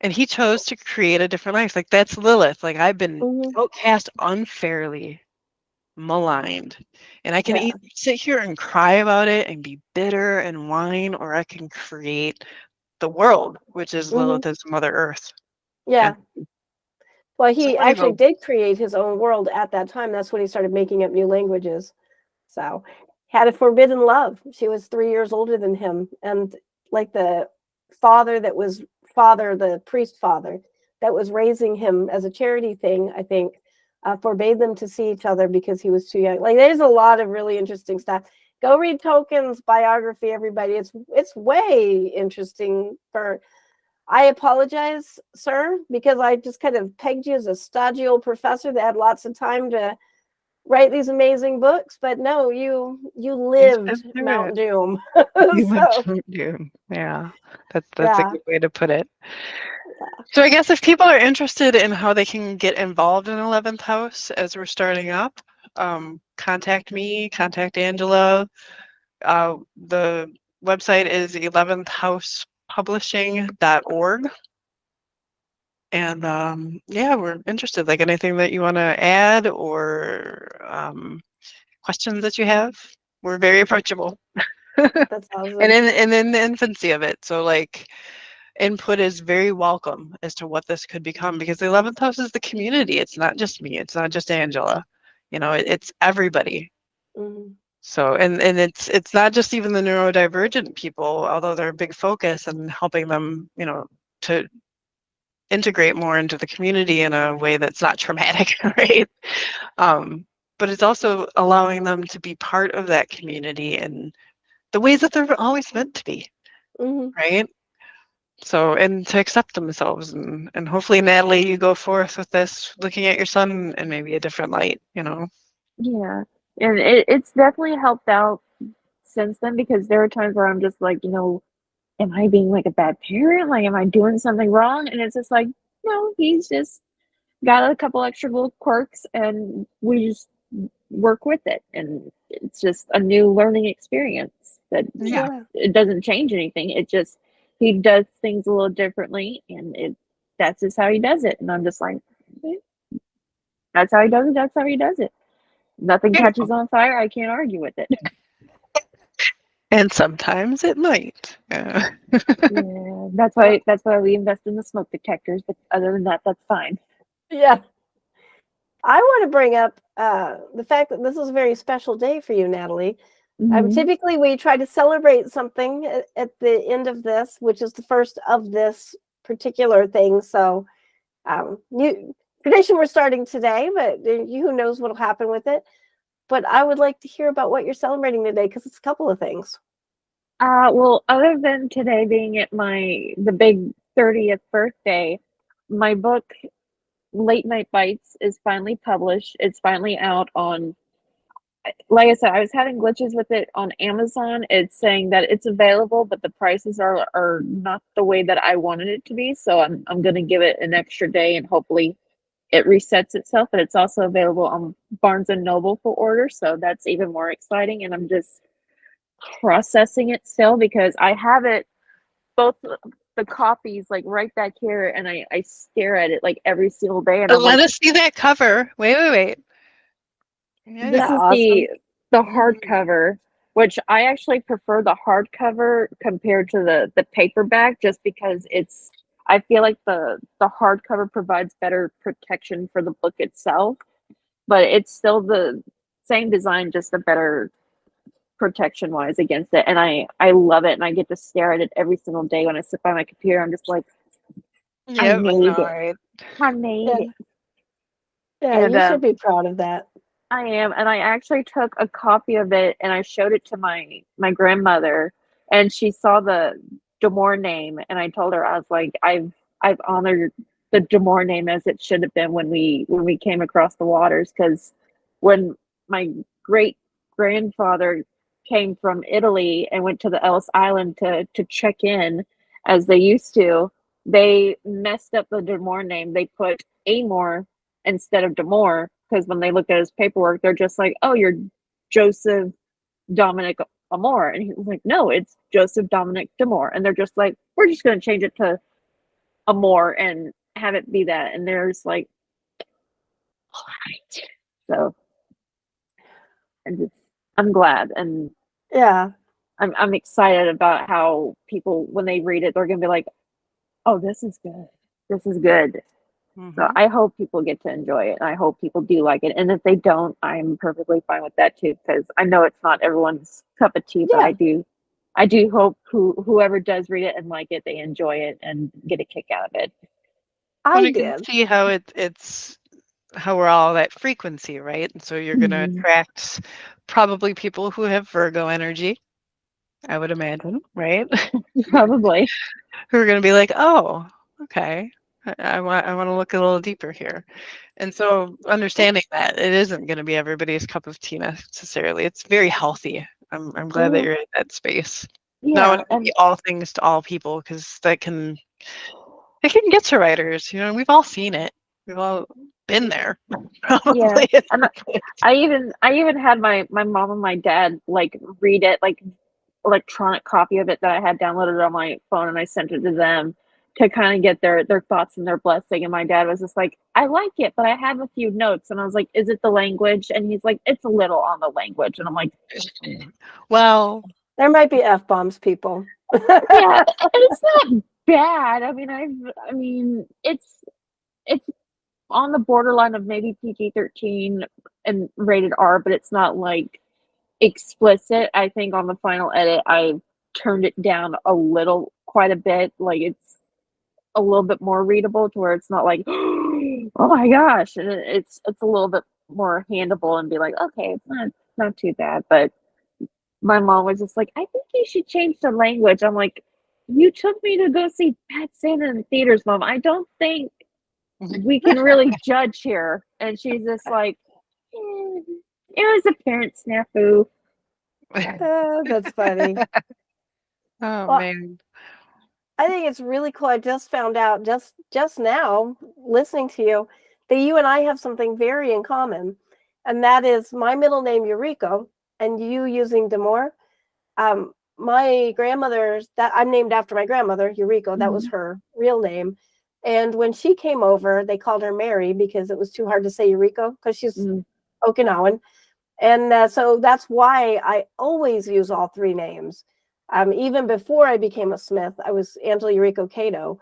And he chose to create a different life. Like that's Lilith. Like I've been outcast unfairly, maligned. And I can either sit here and cry about it and be bitter and whine, or I can create the world, which is Lilith as Mother Earth. Yeah. Well, he actually did create his own world at that time. That's when he started making up new languages. So had a forbidden love. She was 3 years older than him. And like the father the priest father that was raising him as a charity thing, I think, forbade them to see each other because he was too young. Like there's a lot of really interesting stuff. Go read Token's biography, everybody. It's way interesting. I apologize, sir, because I just kind of pegged you as a stodgy old professor that had lots of time to write these amazing books. But no, you lived Mount Doom. You lived Mount Doom. Yeah, that's a good way to put it. Yeah. So I guess if people are interested in how they can get involved in 11th house as we're starting up, contact me, contact Angela. The website is 11thhousepublishing.org. And we're interested. Like anything that you want to add or questions that you have, we're very approachable. That's awesome. And in the infancy of it, so like input is very welcome as to what this could become, because the 11th house is the community. It's not just me. It's not just Angela. It's everybody. So, and it's not just even the neurodivergent people, although they're a big focus, and helping them, to integrate more into the community in a way that's not traumatic, right? But it's also allowing them to be part of that community in the ways that they're always meant to be, right? So, and to accept themselves, and hopefully, Natalie, you go forth with this, looking at your son in maybe a different light, Yeah, and it's definitely helped out since then, because there are times where I'm just like, am I being like a bad parent? Like, am I doing something wrong? And it's just like, no, he's just got a couple extra little quirks, and we just work with it. And it's just a new learning experience that it doesn't change anything. It just, he does things a little differently, and that's just how he does it. And I'm just like, okay, that's how he does it. That's how he does it. Nothing catches on fire. I can't argue with it. And sometimes it might. Yeah, that's why we invest in the smoke detectors. But other than that, that's fine. Yeah. I want to bring up the fact that this is a very special day for you, Natalie. Typically, we try to celebrate something at the end of this, which is the first of this particular thing. So, tradition we're starting today, but who knows what'll happen with it. But I would like to hear about what you're celebrating today, because it's a couple of things. Well, other than today being at the big 30th birthday, my book Late Night Bites is finally published. It's finally out on, like I said, I was having glitches with it on Amazon. It's saying that it's available, but the prices are not the way that I wanted it to be. So I'm going to give it an extra day, and hopefully it resets itself. But it's also available on Barnes and Noble for order, so that's even more exciting. And I'm just processing it still, because I have it, both the copies, like right back here, and I stare at it like every single day. And I'm let like, us see that cover. Wait. this is the hardcover, which I actually prefer the hardcover compared to the paperback, just because I feel like the hardcover provides better protection for the book itself, but it's still the same design, just a better protection wise against it. And I love it, and I get to stare at it every single day when I sit by my computer. I'm just like, I made it. Right. I made it. Yeah, and, you should be proud of that. I am. And I actually took a copy of it and I showed it to my grandmother, and she saw the Demore name, and I told her, I was like, I've honored the Demore name as it should have been when we came across the waters, because when my great grandfather came from Italy and went to the Ellis Island to check in, as they used to, they messed up the Demore name. They put Amor instead of Demore, because when they look at his paperwork, they're just like, oh, you're Joseph Dominic Amor. And he was like, no, it's Joseph Dominic Demore. And they're just like, we're just going to change it to Amor and have it be that. And there's like, all right. So I'm glad. And yeah, I'm excited about how people, when they read it, they're going to be like, oh, this is good. This is good. So I hope people get to enjoy it. And I hope people do like it. And if they don't, I'm perfectly fine with that too, because I know it's not everyone's cup of tea, but I do hope whoever does read it and like it, they enjoy it and get a kick out of it. I can see how it's how we're all that frequency, right? And so you're going to attract probably people who have Virgo energy, I would imagine, right? Probably. Who are going to be like, oh, okay, I want to look a little deeper here. And so understanding that it isn't going to be everybody's cup of tea necessarily. It's very healthy. I'm glad that you're in that space. Yeah, not want to be all things to all people, because it can get to writers. We've all seen it. We've all been there. Probably. Yeah. And I even had my mom and my dad like read it, like electronic copy of it that I had downloaded on my phone, and I sent it to them to kind of get their thoughts and their blessing. And my dad was just like, I like it, but I have a few notes. And I was like, is it the language? And he's like, it's a little on the language. And I'm like, well, there might be F-bombs, people. Yeah, and it's not bad. I mean, it's on the borderline of maybe PG-13 and rated R, but it's not like explicit. I think on the final edit, I turned it down quite a bit. Like it's a little bit more readable to where it's not like, oh my gosh, and it's a little bit more handable and be like, okay, it's not too bad. But my mom was just like, I think you should change the language. I'm like, you took me to go see Pet Santa in the theaters, Mom. I don't think we can really judge here. And she's just like, it was a parent snafu. That's funny. Oh Well, man. I think it's really cool. I just found out just now, listening to you, that you and I have something very in common, and that is my middle name Eureka, and you using Demore. My grandmother's that I'm named after my grandmother Eureka. That was her real name, and when she came over, they called her Mary because it was too hard to say Eureka because she's Okinawan, and so that's why I always use all three names. Even before I became a Smith, I was Angela Eureka Cato,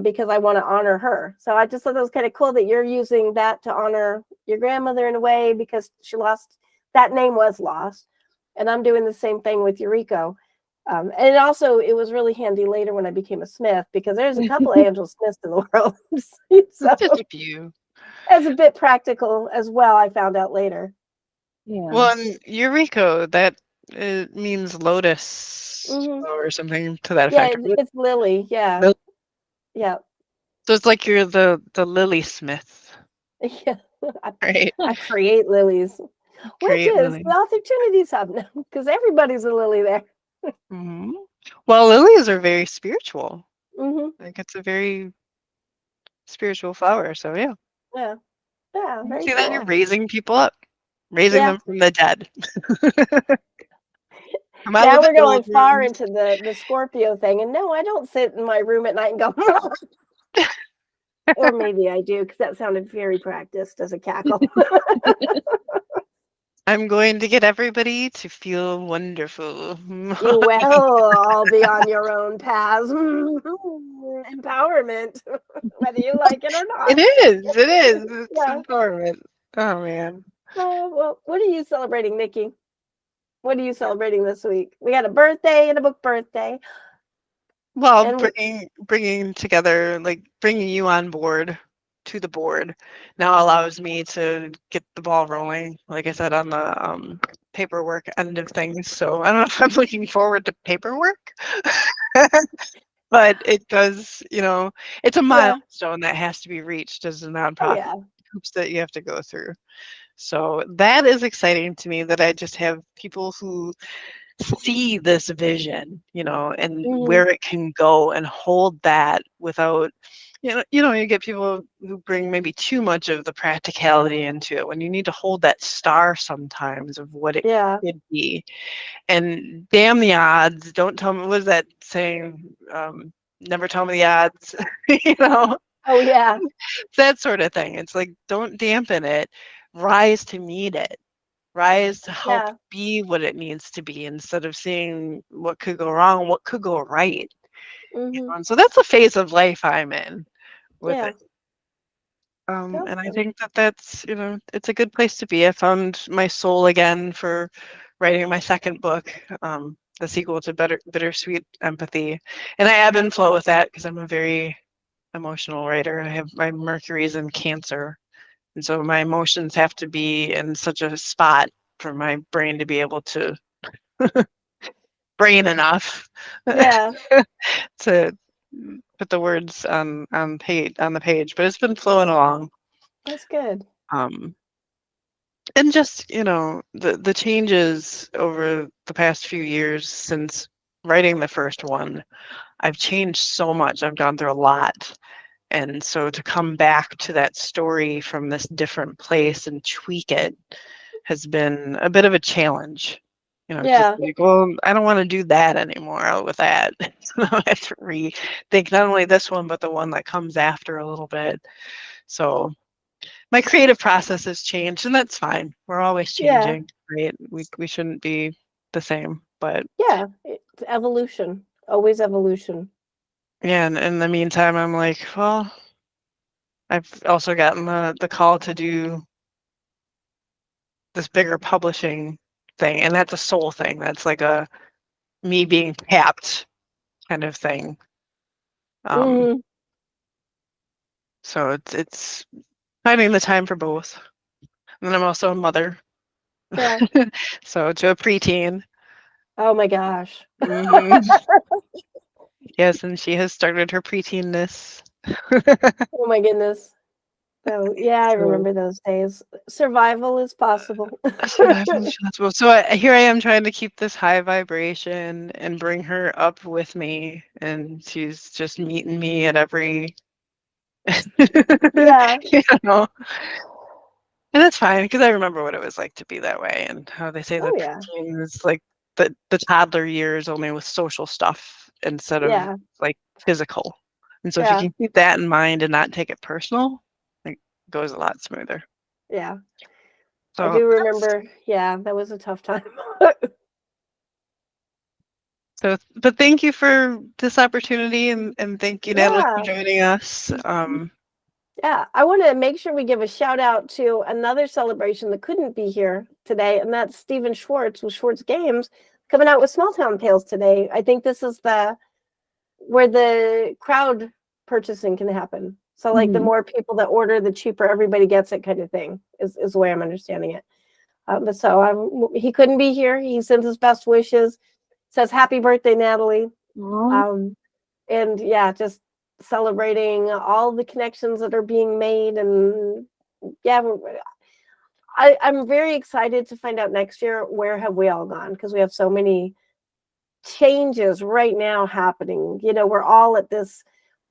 because I want to honor her. So I just thought that was kind of cool that you're using that to honor your grandmother in a way, because that name was lost. And I'm doing the same thing with Eureka. And also, it was really handy later when I became a Smith, because there's a couple of Angela Smiths in the world. So Just a few. as a bit practical as well, I found out later. Yeah. Well, and Eureka, that it means lotus or something to that Yeah, effect. it's Lily. Yeah. Yeah. So it's like you're the lily smith. Yeah. Right. I create lilies. Which is lilies. the Authortunities Hub now, because everybody's a lily there. Well, lilies are very spiritual. Like it's a very spiritual flower. So yeah. Yeah. Very See cool. that you're raising people up, raising them from the dead. Now we're going far into the Scorpio thing, and no, I don't sit in my room at night and go. Or maybe I do, because that sounded very practiced as a cackle. I'm going to get everybody to feel wonderful. You will all be on your own paths. Empowerment, whether you like it or not. It is. It's empowerment. Oh, man. Well, what are you celebrating, Nikki? What are you celebrating this week? We got a birthday and a book birthday. Well, bringing together, like bringing you on board to the board now allows me to get the ball rolling, like I said, on the paperwork end of things. So I don't know if I'm looking forward to paperwork, but it does, it's a milestone that has to be reached as a nonprofit. Hoops that you have to go through. So that is exciting to me, that I just have people who see this vision, and where it can go, and hold that without, you get people who bring maybe too much of the practicality into it, when you need to hold that star sometimes of what it could be. And damn the odds, don't tell me, what is that saying? Never tell me the odds, Oh yeah. That sort of thing. It's like, don't dampen it, rise to meet it. Rise to help be what it needs to be, instead of seeing what could go wrong, what could go right. And so that's a phase of life I'm in with it. And I think that's, it's a good place to be. I found my soul again for writing my second book, the sequel to Bittersweet Empathy. And I ebb and flow with that, because I'm a very emotional writer. I have my Mercury's in Cancer. And so my emotions have to be in such a spot for my brain to be able to brain enough to put the words on the page. But it's been flowing along. That's good. And just, the changes over the past few years since writing the first one, I've changed so much. I've gone through a lot. And so to come back to that story from this different place and tweak it has been a bit of a challenge. Just like, well, I don't want to do that anymore with that. So I have to rethink not only this one, but the one that comes after a little bit. So my creative process has changed, and that's fine. We're always changing, right? We shouldn't be the same, but it's evolution, always evolution. Yeah, and in the meantime, I'm like, well, I've also gotten the call to do this bigger publishing thing, and that's a soul thing. That's like a me being tapped kind of thing. So it's finding the time for both. And then I'm also a mother. Yeah. So to a preteen. Oh my gosh. Yes, and she has started her preteenness. Oh my goodness. So yeah, I remember those days. Survival is possible. Survival is possible. So here I am trying to keep this high vibration and bring her up with me, and she's just meeting me at every Yeah. you know. And that's fine because I remember what it was like to be that way, and how they say Oh the yeah. preteen is like the toddler years only with social stuff instead of Yeah. like physical. And so if you Yeah. can keep that in mind and not take it personal, it goes a lot smoother. Yeah. So I do remember, yeah, that was a tough time. but thank you for this opportunity, and thank you, Natalie, for Yeah. joining us. Yeah, I want to make sure we give a shout out to another celebration that couldn't be here today, and that's Stephen Schwartz with Schwartz Games coming out with Small Town Tales today. I think this is where the crowd purchasing can happen. So like the more people that order, the cheaper everybody gets it, kind of thing is the way I'm understanding it. But so he couldn't be here. He sends his best wishes, says happy birthday, Natalie. And yeah, just celebrating all the connections that are being made. And yeah, I'm very excited to find out next year where have we all gone, because we have so many changes right now happening. You know, we're all at this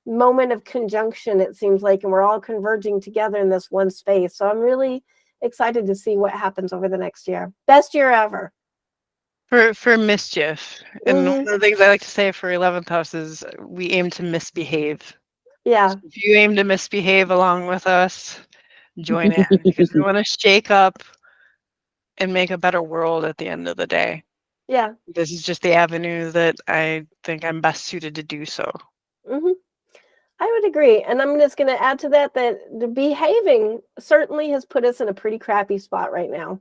moment of conjunction, it seems like, and we're all converging together in this one space. So I'm really excited to see what happens over the next year. Best year ever. For mischief. And one of the things I like to say for 11th house is we aim to misbehave. Yeah. So if you aim to misbehave along with us, join in, because we want to shake up and make a better world at the end of the day. Yeah. This is just the avenue that I think I'm best suited to do so. I would agree. And I'm just going to add to that the behaving certainly has put us in a pretty crappy spot right now,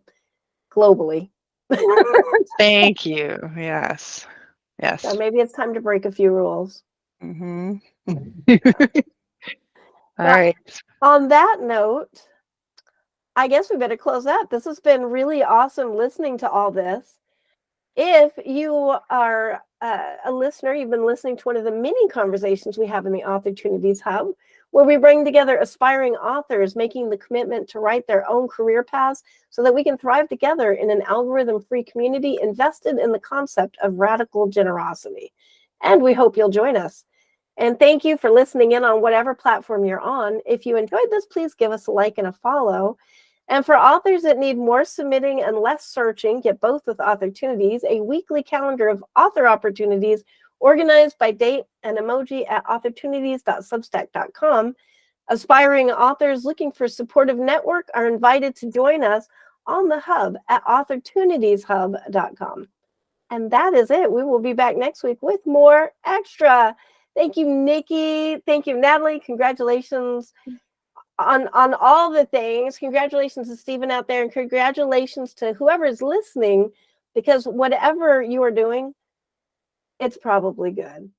globally. Thank you. Yes. Yes. So maybe it's time to break a few rules. All right. On that note, I guess we better close out. This has been really awesome listening to all this. If you are a listener, you've been listening to one of the many conversations we have in the Authortunities Hub, where we bring together aspiring authors making the commitment to write their own career paths so that we can thrive together in an algorithm-free community invested in the concept of radical generosity. And we hope you'll join us. And thank you for listening in on whatever platform you're on. If you enjoyed this, please give us a like and a follow. And for authors that need more submitting and less searching, get both with Authortunities, a weekly calendar of author opportunities organized by date and emoji at authortunities.substack.com. Aspiring authors looking for supportive network are invited to join us on the hub at authortunitieshub.com. And that is it. We will be back next week with more extra. Thank you, Nikki. Thank you, Natalie. Congratulations on all the things. Congratulations to Stephen out there, and congratulations to whoever is listening, because whatever you are doing, it's probably good.